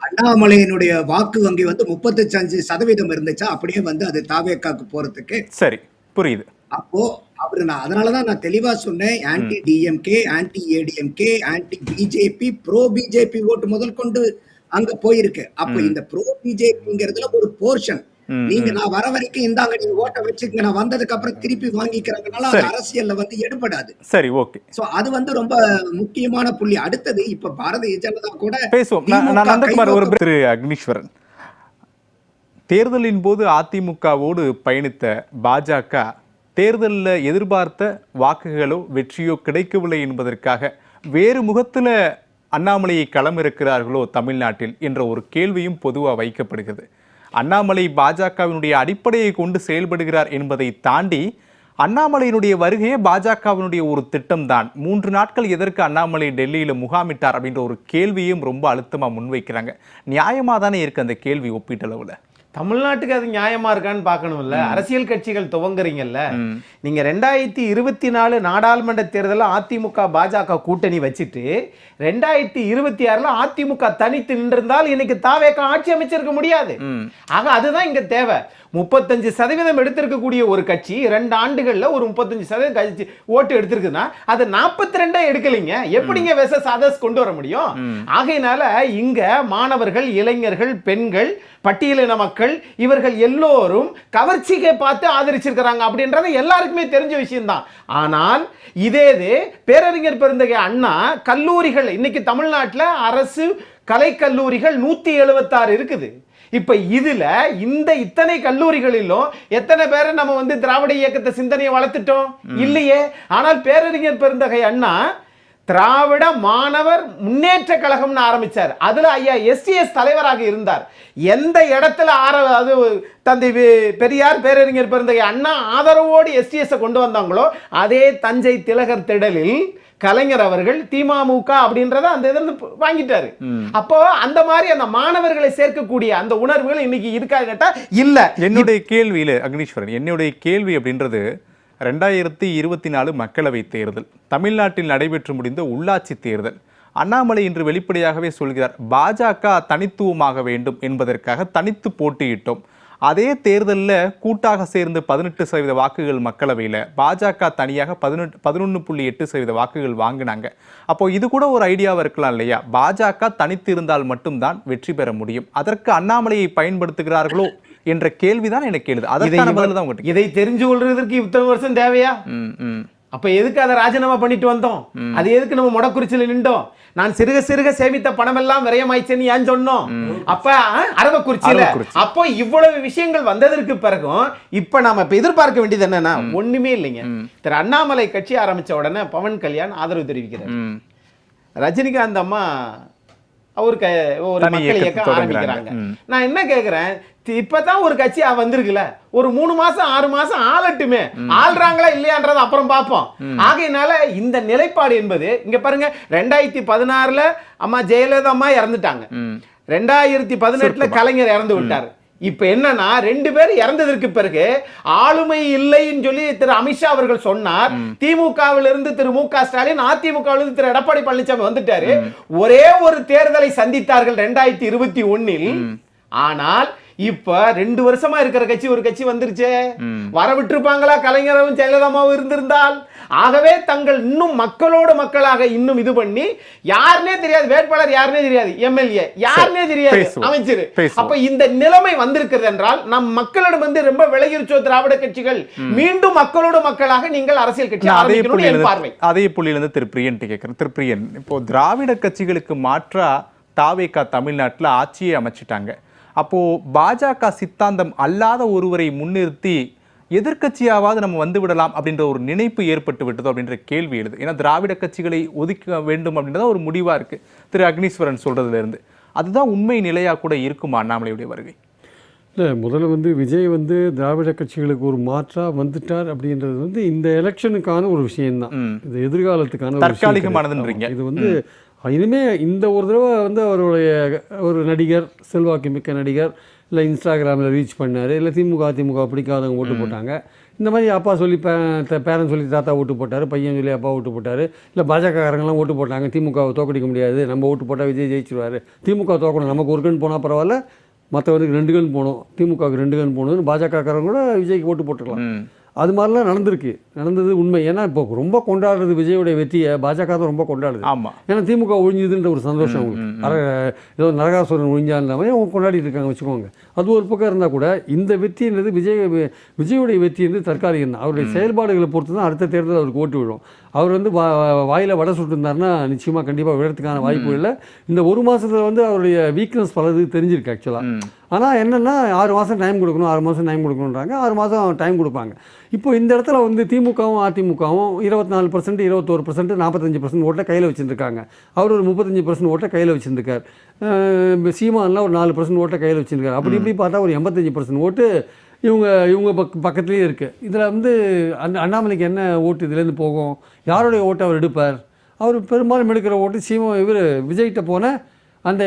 அண்ணாமலையினுடைய வாக்கு வங்கி வந்து 35% இருந்துச்சா, அப்படியே வந்து அது தாவேக்காக்கு போறதுக்கு. சரி, புரியுது. அப்போ அவரு அதனாலதான் நான் தெளிவா சொன்னேன், anti DMK, anti ADMK, anti BJP, bro BJP ஓட்டு முதல் கொண்டு அங்க போயிருக்கு. அப்ப இந்த ப்ரோ பிஜேபிங்கிறதுல ஒரு போர்ஷன் நீங்க நான் வர வரைக்கும் இந்தாங்க நீங்க ஓட்ட வச்சுக்கங்க, நான் வந்ததுக்கு அப்புறம் திருப்பி வாங்கிக்கிறதுனால அது அரசியல்ல வந்து எடுபடாது. சரி, ஓகே. சோ அது வந்து ரொம்ப முக்கியமான புள்ளி. அடுத்தது இப்ப பாரதிய ஜனதா கூட பேசுவோம். நந்தகுமார், ஒரு திரு அக்னீஸ்வரன், தேர்தலின் போது அதிமுகவோடு பயணித்த பாஜக தேர்தலில் எதிர்பார்த்த வாக்குகளோ வெற்றியோ கிடைக்கவில்லை என்பதற்காக வேறு முகத்துல அண்ணாமலையை களமிறக்கிறார்களோ தமிழ்நாட்டில் என்ற ஒரு கேள்வியும் பொதுவாக வைக்கப்படுகிறது. அண்ணாமலை பாஜகவினுடைய அடிப்படையை கொண்டு செயல்படுகிறார் என்பதை தாண்டி அண்ணாமலையினுடைய வருகையே பாஜகவினுடைய ஒரு திட்டம்தான். 3 நாட்கள் எதற்கு அண்ணாமலை டெல்லியில் முகாமிட்டார் அப்படின்ற ஒரு கேள்வியும் ரொம்ப அழுத்தமாக முன்வைக்கிறாங்க. நியாயமாக தானே இருக்கு அந்த கேள்வி ஒப்பீட்டளவில்? தமிழ்நாட்டுக்கு அது நியாயமா இருக்கான்னு பார்க்கணும்ல. அரசியல் கட்சிகள் துவங்குறீங்கல்ல, நீங்க 2024 நாடாளுமன்ற தேர்தலில் அதிமுக பாஜக கூட்டணி வச்சுட்டு 2026 அதிமுக தனித்து நின்றிருந்தால் இன்னைக்கு தாவேக ஆட்சி அமைச்சிருக்க முடியாது. ஆக அதுதான் இங்க தேவை. 35% எடுத்திருக்கக்கூடிய ஒரு கட்சி 2 ஆண்டுகள்ல ஒரு 35% ஓட்டு எடுத்திருக்குன்னா அது 42 எடுக்கலைங்க. எப்படிங்க வெசஸ் அதர்ஸ் கொண்டு வர முடியும்? ஆகையினால இங்க மாணவர்கள், இளைஞர்கள், பெண்கள், பட்டியலின மக்கள் இவர்கள் எல்லோரும் கவர்ச்சியை பார்த்து ஆதரிச்சிருக்கிறாங்க அப்படின்றது எல்லாருக்குமே தெரிஞ்ச விஷயம் தான். ஆனால் இதே பேரறிஞர் பெருந்தகை அண்ணா கல்லூரிகள் இன்னைக்கு தமிழ்நாட்டில் அரசு கலைக்கல்லூரிகள் 176 இருக்குது. இப்ப இதுல இத்தனை கல்லூரிகளிலும் எத்தனை பேரை நம்ம திராவிட இயக்கத்தை சிந்தனையை வளர்த்துட்டோம் இல்லையே. ஆனால் பேரறிஞர் பெருந்தகை அண்ணா திராவிட மாணவர் முன்னேற்ற கழகம்னு ஆரம்பிச்சார். அதுல ஐயா எஸ்டிஎஸ் தலைவராக இருந்தார். எந்த இடத்துல தந்தை பெரியார் பேரறிஞர் பெருந்தகை அண்ணா ஆதரவோடு எஸ்டிஎஸ் கொண்டு வந்தாங்களோ அதே தஞ்சை திலகர் திடலில் கலைஞர் அவர்கள் திமுக அப்படின்றத அந்த இதில் வாங்கிட்டாரு. அப்போ அந்த மாதிரி அந்த மாணவர்களை சேர்க்கக்கூடிய அந்த உணர்வுகள் இன்னைக்கு இருக்கா கேட்டா இல்ல. என்னுடைய கேள்வியில அக்னீஸ்வரன், என்னுடைய கேள்வி அப்படின்றது 2024 மக்களவை தேர்தல், தமிழ்நாட்டில் நடைபெற்று முடிந்த உள்ளாட்சி தேர்தல். அண்ணாமலை இன்று வெளிப்படையாகவே சொல்கிறார், பாஜக தனித்துவமாக வேண்டும் என்பதற்காக தனித்து போட்டியிட்டோம். அதே தேர்தலில் கூட்டாக சேர்ந்து 18% வாக்குகள் மக்களவையில், பாஜக தனியாக 11.8% வாக்குகள் வாங்கினாங்க. அப்போ இது கூட ஒரு ஐடியாவாக இருக்கலாம் இல்லையா? பாஜக தனித்து இருந்தால் மட்டும்தான் வெற்றி பெற முடியும், அதற்கு அண்ணாமலையை பயன்படுத்துகிறார்களோ என்ற கேள்விதான் எனக்கு எழுது. அதற்கான பதில் தான் உங்களுக்கு. இதை தெரிஞ்சு கொள்றதுக்கு இத்தனை வருஷம் தேவையா? அப்ப எதுக்கு அதை ராஜினாமா பண்ணிட்டு வந்தோம்? அது எதுக்கு நம்ம முடக்குறிச்சியில் நின்றோம்? நான் சிறுக சிறுக சேமித்த பணம் எல்லாம் விரயமாயிடுச்சுன்னு ஏன் சொன்னோம்? அப்ப அரவக்குறிச்சியில அப்போ இவ்வளவு விஷயங்கள் வந்ததற்கு பிறகும் இப்ப நாம இப்ப எதிர்பார்க்க வேண்டியது என்னன்னா ஒண்ணுமே இல்லைங்க. திரு அண்ணாமலை கட்சி ஆரம்பிச்ச உடனே பவன் கல்யாண் ஆதரவு தெரிவிக்கிறார். ரஜினிகாந்த் அம்மா அவருக்கு ஒரு மக்கள் இயக்கம் ஆரம்பிக்கிறாங்க. நான் என்ன கேக்குறேன், இப்பதான் ஒரு கட்சி வந்திருக்குல்ல, ஒரு 3 மாசம் 6 மாசம் ஆளட்டுமே, ஆள்றாங்களா இல்லையான்றத அப்புறம் பார்ப்போம். ஆகையினால இந்த நிலைப்பாடு என்பது இங்க பாருங்க, 2016 அம்மா ஜெயலலிதா அம்மா இறந்துட்டாங்க, 2018 கலைஞர் இறந்து விட்டார். இப்ப என்னன்னா 2 பேர் இறந்ததற்கு பிறகு ஆளுமை இல்லைன்னு சொல்லி திரு அமித்ஷா அவர்கள் சொன்னார். திமுகவிலிருந்து திரு மு.க. ஸ்டாலின், அதிமுகவிலிருந்து திரு எடப்பாடி பழனிசாமி வந்துட்டாரு. ஒரே ஒரு தேர்தலை சந்தித்தார்கள் 2021. ஆனால் இப்ப 2 வருஷமா இருக்கிற கட்சி ஒரு கட்சி வந்துருச்சே, வர விட்டுருப்பாங்களா கலைஞரும் ஜெயலலிதாவும் இருந்திருந்தால்? ஆகவே தங்கள் இன்னும் மக்களோடு மக்களாக இன்னும் இது பண்ணி யாருனே தெரியாது, வேட்பாளர் யாருனே தெரியாது, எம்எல்ஏ யாருனே தெரியாது, அமைச்சர். அப்ப இந்த நிலைமை வந்திருக்கிறது என்றால் நம் மக்களிடம் ரொம்ப விலகிருச்சோ திராவிட கட்சிகள்? மீண்டும் மக்களோடு மக்களாக நீங்கள் அரசியல் கட்சி ஆரம்பிக்கணும் என் பார்வை. அதே புள்ளியிலிருந்து திரு பிரியன் கேட்கிறேன். திரு பிரியன், இப்போ திராவிட கட்சிகளுக்கு மாற்றா தாவேகா தமிழ்நாட்டில் ஆட்சியை அமைச்சிட்டாங்க. அப்போ பாஜக சித்தாந்தம் அல்லாத ஒருவரை முன்னிறுத்தி எதிர்க்கட்சியாவது நம்ம வந்து விடலாம் அப்படின்ற ஒரு நினைப்பு ஏற்பட்டு விட்டதோ அப்படின்ற கேள்வி எழுது. ஏன்னா திராவிட கட்சிகளை ஒதுக்க வேண்டும் அப்படின்றத ஒரு முடிவா இருக்கு திரு அக்னீஸ்வரன் சொல்றதுல இருந்து. அதுதான் உண்மை நிலையா கூட இருக்குமா அண்ணாமலையுடைய வருகை? இல்லை, முதல்ல விஜய் திராவிட கட்சிகளுக்கு ஒரு மாற்றா வந்துட்டார் அப்படின்றது இந்த எலெக்ஷனுக்கான ஒரு விஷயம்தான். இது எதிர்காலத்துக்கான தற்காலிகமானதுன்றீங்க. இது இனிமே இந்த ஒரு தடவை அவருடைய ஒரு நடிகர், செல்வாக்கு மிக்க நடிகர், இல்லை இன்ஸ்டாகிராமில் ரீச் பண்ணார், இல்லை அதிமுக பிடிக்காதவங்க ஓட்டு போட்டாங்க, இந்த மாதிரி அப்பா சொல்லி பேரன் சொல்லி தாத்தா ஓட்டு போட்டார், பையன் சொல்லி அப்பா ஓட்டு போட்டார், இல்லை பாஜகக்காரங்களாம் ஓட்டு போட்டாங்க, திமுகவை தோக்கடிக்க முடியாது, நம்ம ஓட்டு போட்டால் விஜய் ஜெயிச்சிருவார், திமுக தோக்கணும், நமக்கு ஒரு கண் போனால் பரவாயில்ல, மற்றவருக்கு 2 கண் போகணும், திமுகவுக்கு 2 கண் போகணும்னு பாஜகக்காரங்க கூட விஜய்க்கு ஓட்டு போட்டுக்கலாம். அது மாதிரிலாம் நடந்தது உண்மை. ஏன்னா இப்போ ரொம்ப கொண்டாடுறது விஜயோடைய வெற்றியை பாஜக தான் ரொம்ப கொண்டாடுது. ஆமாம், ஏன்னா திமுக ஒழிஞ்சுதுன்ற ஒரு சந்தோஷம் அவங்களுக்கு. ஏதோ நரகாசுரன் ஒழிஞ்சான்ற மாதிரி அவங்க கொண்டாடிட்டு இருக்காங்க வச்சுக்கோங்க. அது ஒரு பக்கம் இருந்தால் கூட இந்த வெற்றின்றது விஜயோடைய வெற்றி தற்காலிகம் தான். அவருடைய செயல்பாடுகளை பொறுத்து தான் அடுத்த தேர்தல் அவருக்கு ஓட்டு விழும். அவர் வாயில் வடை சுட்டுருந்தாருன்னா நிச்சயமாக கண்டிப்பாக விழறதுக்கான வாய்ப்பு இல்லை. இந்த 1 மாதத்தில் அவருடைய வீக்னஸ் பலது தெரிஞ்சிருக்கு ஆக்சுவலாக. ஆனால் என்னென்னா 6 மாதம் டைம் கொடுக்கணும், 6 மாதம் டைம் கொடுக்கணுன்றாங்க, 6 மாதம் டைம் கொடுப்பாங்க. இப்போ இந்த இடத்துல திமுகவும் அதிமுகவும் 24%, 21%, 45% ஓட்டை கையில் வச்சுருக்காங்க. அவர் ஒரு 35% ஓட்டை கையில் வச்சுருக்கார். சீமான்லாம் ஒரு 4% ஓட்டை கையில் வச்சுருக்காரு. அப்படி இப்படி பார்த்தா ஒரு 85% ஓட்டு இவங்க பக்கத்துலேயே இருக்குது. இதில் வந்து அண்ணாமலைக்கு என்ன ஓட்டு இதுலேருந்து போகும், யாருடைய ஓட்டு அவர் எடுப்பார்? அவர் பெரும்பாலும் எடுக்கிற ஓட்டு இவர் விஜய்கிட்ட போன அந்த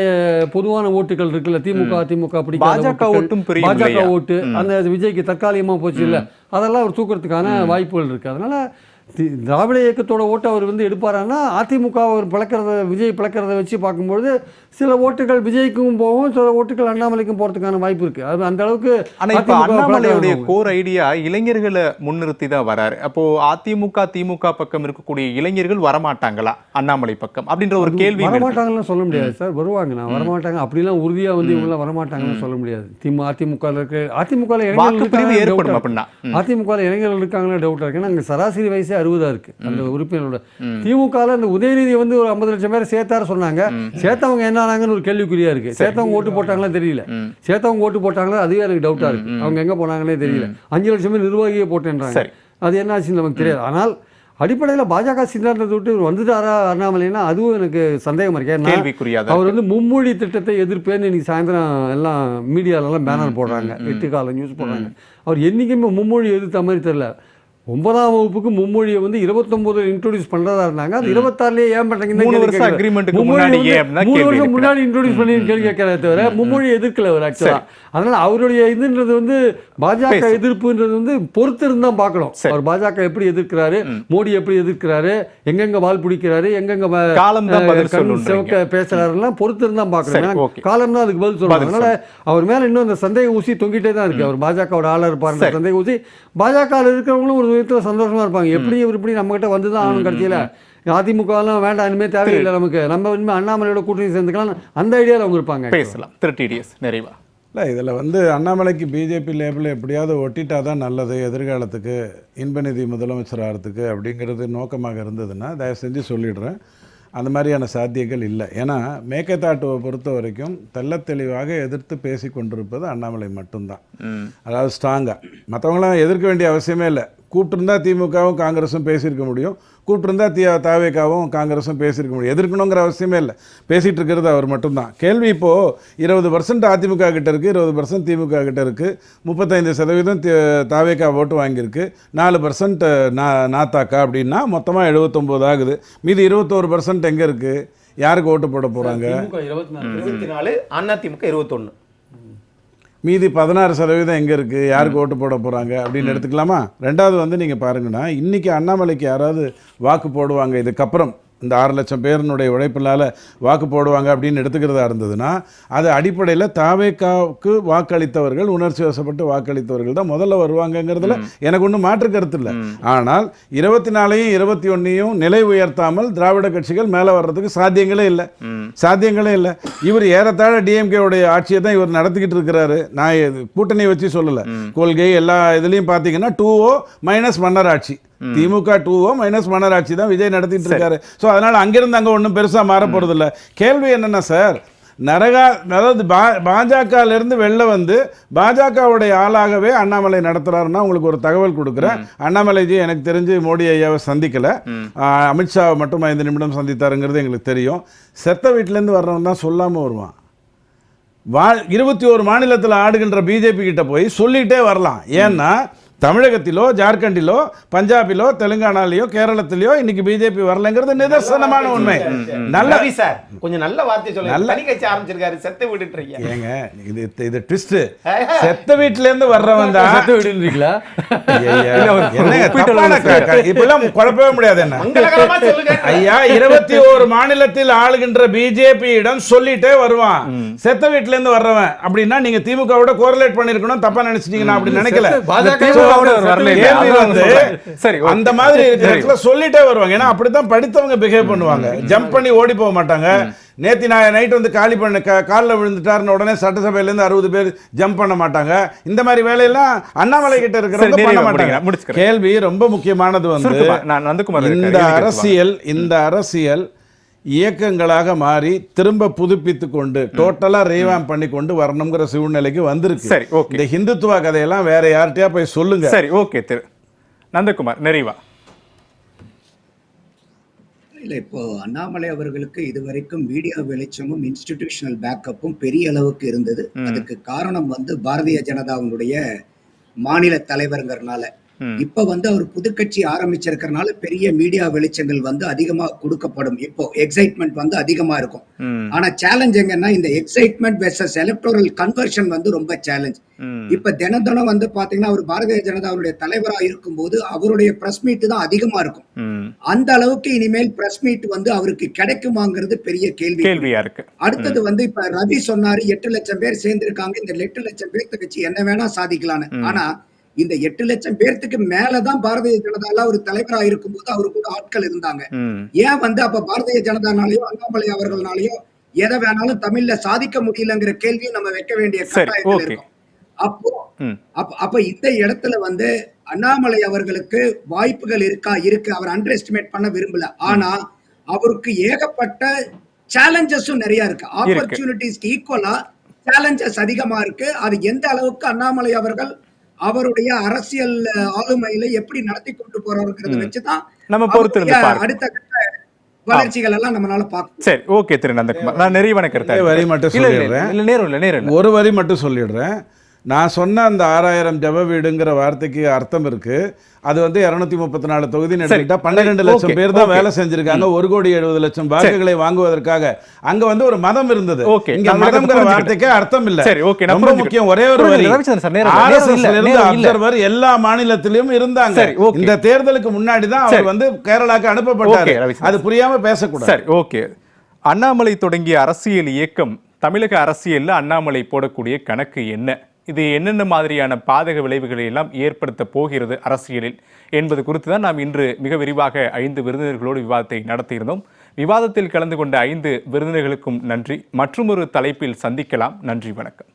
பொதுவான ஓட்டுகள் இருக்குல்ல, திமுக பாஜக ஓட்டும் பிரியும் பாஜக இல்லையா? ஓட்டு அந்த விஜய்க்கு தற்காலிகமாக போச்சு இல்லை, அதெல்லாம் அவர் தூக்கிறதுக்கான வாய்ப்புகள் இருக்குது. அதனால் திராவிட இயக்கத்தோட ஓட்டை அவர் வந்து எடுப்பாரான்னா அதிமுக அவர் விஜய் பிளக்கிறத வச்சு பார்க்கும்பொழுது சில ஓட்டுகள் விஜய்க்கும் போகும், சில ஓட்டுகள் அண்ணாமலைக்கும் போகிறதுக்கான வாய்ப்பு இருக்குது. அது அந்த அளவுக்கு. ஆனா இப்ப அண்ணாமலையுடைய கோர் ஐடியா இளைஞர்களை முன்னிறுத்தி தான் வராரு. அப்போ அதிமுக திமுக பக்கம் இருக்கக்கூடிய இளைஞர்கள் வரமாட்டாங்களா அண்ணாமலை பக்கம் அப்படின்ற ஒரு கேள்வி. வரமாட்டாங்கன்னு சொல்ல முடியாது சார், வருவாங்க. நான் வரமாட்டாங்க அப்படிலாம் உறுதியா வந்து இவங்களாம் வரமாட்டாங்கன்னு சொல்ல முடியாது. அதிமுக இருக்கு, அதிமுக ஏற்படும் அப்படின்னா அதிமுக இளைஞர்கள் இருக்காங்களா டவுட்டா இருக்கு. அங்கே சராசரி வயசே 60 இருக்கு அந்த உறுப்பினரோட. திமுக இந்த உதயநிதி வந்து ஒரு 50 லட்சம் பேர் சேர்த்தாரு சொன்னாங்க, சேர்த்தவங்க என்ன ஆனாங்கன்னு ஒரு கேள்விக்குறியா இருக்கு. சேர்த்தவங்க ஓட்டு போட்டாங்களா தெரியல, சேர்த்தவங்க ஓட்டு போட்டாங்களா அதுவே எனக்கு டவுட்டா இருக்கு. அவங்க எங்க போனாங்களே தெரியல. 5 லட்சம் பேர் நிர்வாகியே போட்டேன்றாங்க, அது என்ன ஆச்சுன்னு நமக்கு தெரியாது. ஆனால் அடிப்படையில் பாஜக சித்தாந்தத்தை விட்டு வந்துட்டாரா அண்ணாமலைன்னா அதுவும் எனக்கு சந்தேகம் இருக்கு. அவர் வந்து மும்மொழி திட்டத்தை எதிர்ப்பேன்னு இன்னைக்கு சாயந்தரம் எல்லாம் மீடியாலெல்லாம் பேனர் போடுறாங்க, 8 கால நியூஸ் போடுறாங்க. அவர் என்றைக்குமே மும்மொழி எதிர்த்த மாதிரி தெரியல. 9ஆம் வகுப்புக்கு மும்மொழியை வந்து 29 இன்ட்ரோடியூஸ் பண்றதா இருந்தாங்க, அது 26லயே ஏன் பண்றீங்க? 3 வருஷம் முன்னாடி இன்ட்ரோடியூஸ் பண்ணி கேள்வி கேட்கறத தவிர மும்மொழியை எதிர்க்கல அவர் ஆக்சுவலா. அதனால அவருடைய இதுன்றது வந்து பாஜக எதிர்ப்புன்றது வந்து பொறுத்து இருந்தா பார்க்கணும். அவர் பாஜக எப்படி எதிர்க்கிறாரு, மோடி எப்படி எதிர்க்கிறாரு, எங்கெங்க வால் பிடிக்கிறாரு, எங்கெங்க பேசுறாருலாம் பொறுத்து இருந்தா பார்க்கணும். காலம் தான் அதுக்கு பதில் சொல்லுவாங்க. அதனால அவர் மேல இன்னும் அந்த சந்தேக ஊசி தொங்கிட்டே தான் இருக்கு. அவர் பாஜகவோட ஆளா இருப்பாரு, சந்தேக ஊசி. பாஜக இருக்கிறவங்களும் ஒரு விதத்தில் சந்தோஷமா இருப்பாங்க, எப்படி இவர் இப்படி நம்ம கிட்ட வந்துதான் ஆகணும். கடைசியில அதிமுகலாம் வேண்டாம், இனிமேல் தேவையில்லை நமக்கு, நம்ம இனிமேல் அண்ணாமலையோட கூட்டணி சேர்ந்துக்கலாம், அந்த ஐடியாவில் அவங்க இருப்பாங்க. பேசலாம். 30 days நிறைவா இல்லை, இதில் வந்து அண்ணாமலைக்கு பிஜேபி லேபிள் எப்படியாவது ஒட்டிட்டா தான் நல்லது, எதிர்காலத்துக்கு இன்பநிதி முதலமைச்சர் ஆகிறதுக்கு அப்படிங்கிறது நோக்கமாக இருந்ததுன்னா தயவு செஞ்சு சொல்லிடுறேன், அந்த மாதிரியான சாத்தியங்கள் இல்லை. ஏன்னா மேகதாட்டுவை பொறுத்த வரைக்கும் தெள்ளத் தெளிவாக எதிர்த்து பேசி கொண்டிருப்பது அண்ணாமலை மட்டும்தான். அதாவது ஸ்ட்ராங்காக மற்றவங்களாம் எதிர்க்க வேண்டிய அவசியமே இல்லை. கூப்பிட்டுருந்தா திமுகவும் காங்கிரஸும் பேசியிருக்க முடியும், கூப்பிட்டுருந்தா தாவேகாவும் காங்கிரஸும் பேசியிருக்க முடியும். எதிர்க்கணுங்கிற அவசியமே இல்லை, பேசிகிட்டு இருக்கிறது அவர் மட்டும்தான். கேள்வி இப்போது 20% அதிமுக கிட்ட இருக்குது, 20% திமுக கிட்ட இருக்குது, 35% தாவேகா ஓட்டு வாங்கியிருக்கு, 4% நாத்தாக்கா அப்படின்னா மொத்தமாக 79 ஆகுது. மீதி 21% எங்கே இருக்குது, யாருக்கு ஓட்டு போட போகிறாங்க? 24, அதிமுக 21, மீதி 16% எங்கே இருக்குது, யாருக்கு ஓட்டு போட போகிறாங்க அப்படின்னு எடுத்துக்கலாமா? ரெண்டாவது வந்து நீங்கள் பாருங்கன்னா, இன்றைக்கி அண்ணாமலைக்கு யாராவது வாக்கு போடுவாங்க இதுக்கப்புறம் இந்த 6 லட்சம் பேருனுடைய உழைப்பினால் வாக்கு போடுவாங்க அப்படின்னு எடுத்துக்கிறதா இருந்ததுன்னா, அது அடிப்படையில் தாவேக்காவுக்கு வாக்களித்தவர்கள், உணர்ச்சி வசப்பட்டு வாக்களித்தவர்கள் தான் முதல்ல வருவாங்கங்கிறதுல எனக்கு ஒன்றும் மாற்று கருத்து இல்லை. ஆனால் 24ஐயும் 21ஐயும் நிலை உயர்த்தாமல் திராவிட கட்சிகள் மேலே வர்றதுக்கு சாத்தியங்களே இல்லை. இவர் ஏறத்தாழ டிஎம்கேவுடைய ஆட்சியை தான் இவர் நடத்திக்கிட்டு இருக்கிறாரு. நான் கூட்டணி வச்சு சொல்லலை, கொள்கை எல்லா இதுலேயும் பார்த்தீங்கன்னா 2O மைனஸ் மன்னர் ஆட்சி, திமுக 2O மைனஸ் மன்னர் ஆட்சி தான் விஜய் நடத்திட்டு இருக்காரு. ஸோ அதனால் அங்கிருந்து அங்கே ஒன்றும் பெருசாக மாற போகிறது இல்லை. கேள்வி என்னென்னா சார், அதாவது பாஜகலேருந்து வெளில வந்து பாஜகவுடைய ஆளாகவே அண்ணாமலை நடத்துகிறாருன்னா உங்களுக்கு ஒரு தகவல் கொடுக்குறேன். அண்ணாமலைஜி எனக்கு தெரிஞ்சு மோடி ஐயாவை சந்திக்கலை, அமித்ஷாவை மட்டும் 5 நிமிடம் சந்தித்தாருங்கிறது எங்களுக்கு தெரியும். செத்த வீட்டிலேருந்து வர்றவன் தான் சொல்லாமல் வருவான். 21 மாநிலத்தில் ஆடுகின்ற பிஜேபி கிட்ட போய் சொல்லிகிட்டே வரலாம். ஏன்னா தமிழகத்திலோ ஜார்க்கண்டிலோ பஞ்சாபிலோ தெலுங்கானாலேயோ கேரளத்திலோ இன்னைக்கு பிஜேபி வரலங்கிறது நிதர்சனமான உண்மை. நல்ல சார், கொஞ்சம் நல்ல வார்த்தை சொல்லுங்க. தனி கட்சி ஆரம்பிச்சிருக்காரு, செத்த வீடுன்றீங்க. ஏங்க இது ட்விஸ்ட். செத்த வீட்ல இருந்து வர்றவன் தான் செத்த வீடுன்றீங்களா? இப்பெல்லாம் குழப்பவே முடியாது. என்ன ஐயா, 21 மாநிலத்தில் ஆளுகின்ற பிஜேபியிடம் சொல்லிட்டே வருவான் செத்த வீட்ல இருந்து வர்றவன் அப்படின்னா நீங்க திமுகவோட கோரிலேட் பண்ணிருக்கணும், தப்பா நினைச்சிட்டீங்கன்னா அப்படி நினைக்கல. அந்த மாதிரி சொல்லிட்டே வருவாங்க. ஏன்னா அப்படித்தான் படித்தவங்க பிஹேவ் பண்ணுவாங்க, ஜம்ப் பண்ணி ஓடி போக மாட்டாங்க. நேத்தி நைட் வந்து காலி பண்ண காலில் விழுந்துட்டாருன்னு உடனே சட்டசபையிலேருந்து 60 பேர் ஜம்ப் பண்ண மாட்டாங்க. இந்த மாதிரி வேலையெல்லாம் அண்ணாமலை கிட்ட இருக்கிறவங்க பண்ண மாட்டாங்க. கேள்வி ரொம்ப முக்கியமானது வந்து இந்த அரசியல் இயக்கங்களாக மாறி திரும்ப புதுப்பித்து கொண்டு டோட்டலா ரீவாம் பண்ணி கொண்டு வரணுங்கிற சூழ்நிலைக்கு வந்திருக்கு. இந்த ஹிந்துத்துவா கதையெல்லாம் வேற யார்கிட்டயா போய் சொல்லுங்க. சரி, ஓகே திரு நந்தகுமார் நிறைவா. இல்லை, இப்போ அண்ணாமலை அவர்களுக்கு இதுவரைக்கும் மீடியா வெளிச்சமும் இன்ஸ்டிடியூஷனல் பேக்கப்பும் பெரிய அளவுக்கு இருந்தது. அதுக்கு காரணம் வந்து பாரதிய ஜனதாவினுடைய மாநில தலைவருங்கிறனால. இப்ப வந்து அவர் புதுக்கட்சி ஆரம்பிச்சிருக்கிறனால பெரிய மீடியா வெளிச்சங்கள் வந்து அதிகமா கொடுக்கப்படும். இப்போ எக்ஸைட்மெண்ட் வந்து அதிகமா இருக்கும். ஆனா சேலஞ்ச் எங்கன்னா இந்த எக்ஸைட்மெண்ட் வெர்சஸ் எலக்டோரல் கன்வர்ஷன் வந்து ரொம்ப சேலஞ்ச். இப்ப தினம் வந்து பாத்தீங்கன்னா அவர் பாரதிய ஜனதாவுடைய தலைவரா இருக்கும்போது அவருடைய பிரஸ் மீட் தான் அதிகமா இருக்கும். அந்த அளவுக்கு இனிமேல் பிரஸ் மீட் வந்து அவருக்கு கிடைக்குமாங்கிறது பெரிய கேள்வியா இருக்கு. அடுத்தது வந்து இப்ப ரவி சொன்னாரு 8 லட்சம் பேர் சேர்ந்திருக்காங்க, இந்த 8 லட்சம் பேர்த்த வச்சு என்ன வேணா சாதிக்கலான்னு. ஆனா இந்த 8 லட்சம் பேர்த்துக்கு மேலதான் பாரதிய ஜனதால ஒரு தலைவரா இருக்கும்போது அவரு கூட ஆட்கள் இருந்தாங்க. ஏன் வந்து அப்ப பாரதிய ஜனதானாலயோ அண்ணாமலை அவர்களாலேயோ எதை வேணாலும் தமிழ்ல சாதிக்க முடியலங்கிற கேள்வியும் நம்ம வைக்க வேண்டிய கட்டாயத்தில் இருக்கும். அப்ப இந்த இடத்துல வந்து அண்ணாமலை அவர்களுக்கு வாய்ப்புகள் இருக்கு. அவர் அண்டர் எஸ்டிமேட் பண்ண விரும்பல. ஆனா அவருக்கு ஏகப்பட்ட சேலஞ்சஸும் நிறைய இருக்கு. ஆப்பர்ச்சுனிட்டிஸ்க்கு ஈக்குவலா சேலஞ்சஸ் அதிகமா இருக்கு. அது எந்த அளவுக்கு அண்ணாமலை அவர்கள் அவருடைய அரசியல் ஆளுமையில எப்படி நடத்தி கொண்டு போறாருங்கிறத வச்சுதான் நம்ம பொறுத்திருந்து அடுத்த கட்ட வளர்ச்சிகள் எல்லாம் நம்மளால பார்க்க. சரி, ஓகே திரு நந்தகுமார், நான் நிறைவான கருத்து வரி மட்டும் சொல்லிடுறேன். நேரம் ஒரு வரி மட்டும் சொல்லிடுறேன். நான் சொன்ன அந்த 6000 ஜப வீடுங்கிற வார்த்தைக்கு அர்த்தம் இருக்கு. அது வந்து 234 தொகுதி எடுத்துக்கிட்டா 12 லட்சம் பேர் தான் வேலை செஞ்சிருக்காங்க. 1,70,00,000 வாக்குகளை வாங்குவதற்காக அங்க வந்து ஒரு மதம் இருந்தது. இங்க மதம்ங்கிற வார்த்தைக்கு அர்த்தம் இல்ல. ரொம்ப முக்கியம். ஒரே ஒரு வரி, RSSல இருந்து அப்சர்வர் எல்லா மாநிலத்திலும் இருந்தாங்க. இந்த தேர்தலுக்கு முன்னாடி தான் அவர் வந்து கேரளாக்கு அனுப்பப்பட்டார். அது புரியாம பேசக்கூடாது. சரி, ஓகே. அண்ணாமலை தொடங்கிய அரசியல் இயக்கம் தமிழக அரசியல்ல அண்ணாமலை போடக்கூடிய கணக்கு என்ன, இது என்னென்ன மாதிரியான பாதக விளைவுகளை எல்லாம் ஏற்படுத்த போகிறது அரசியலில் என்பது குறித்து தான் நாம் இன்று மிக விரிவாக 5 விருந்தினர்களோடு விவாதத்தை நடத்தியிருந்தோம். விவாதத்தில் கலந்து கொண்ட 5 விருந்தினர்களுக்கும் நன்றி. மற்றொரு தலைப்பில் சந்திக்கலாம். நன்றி, வணக்கம்.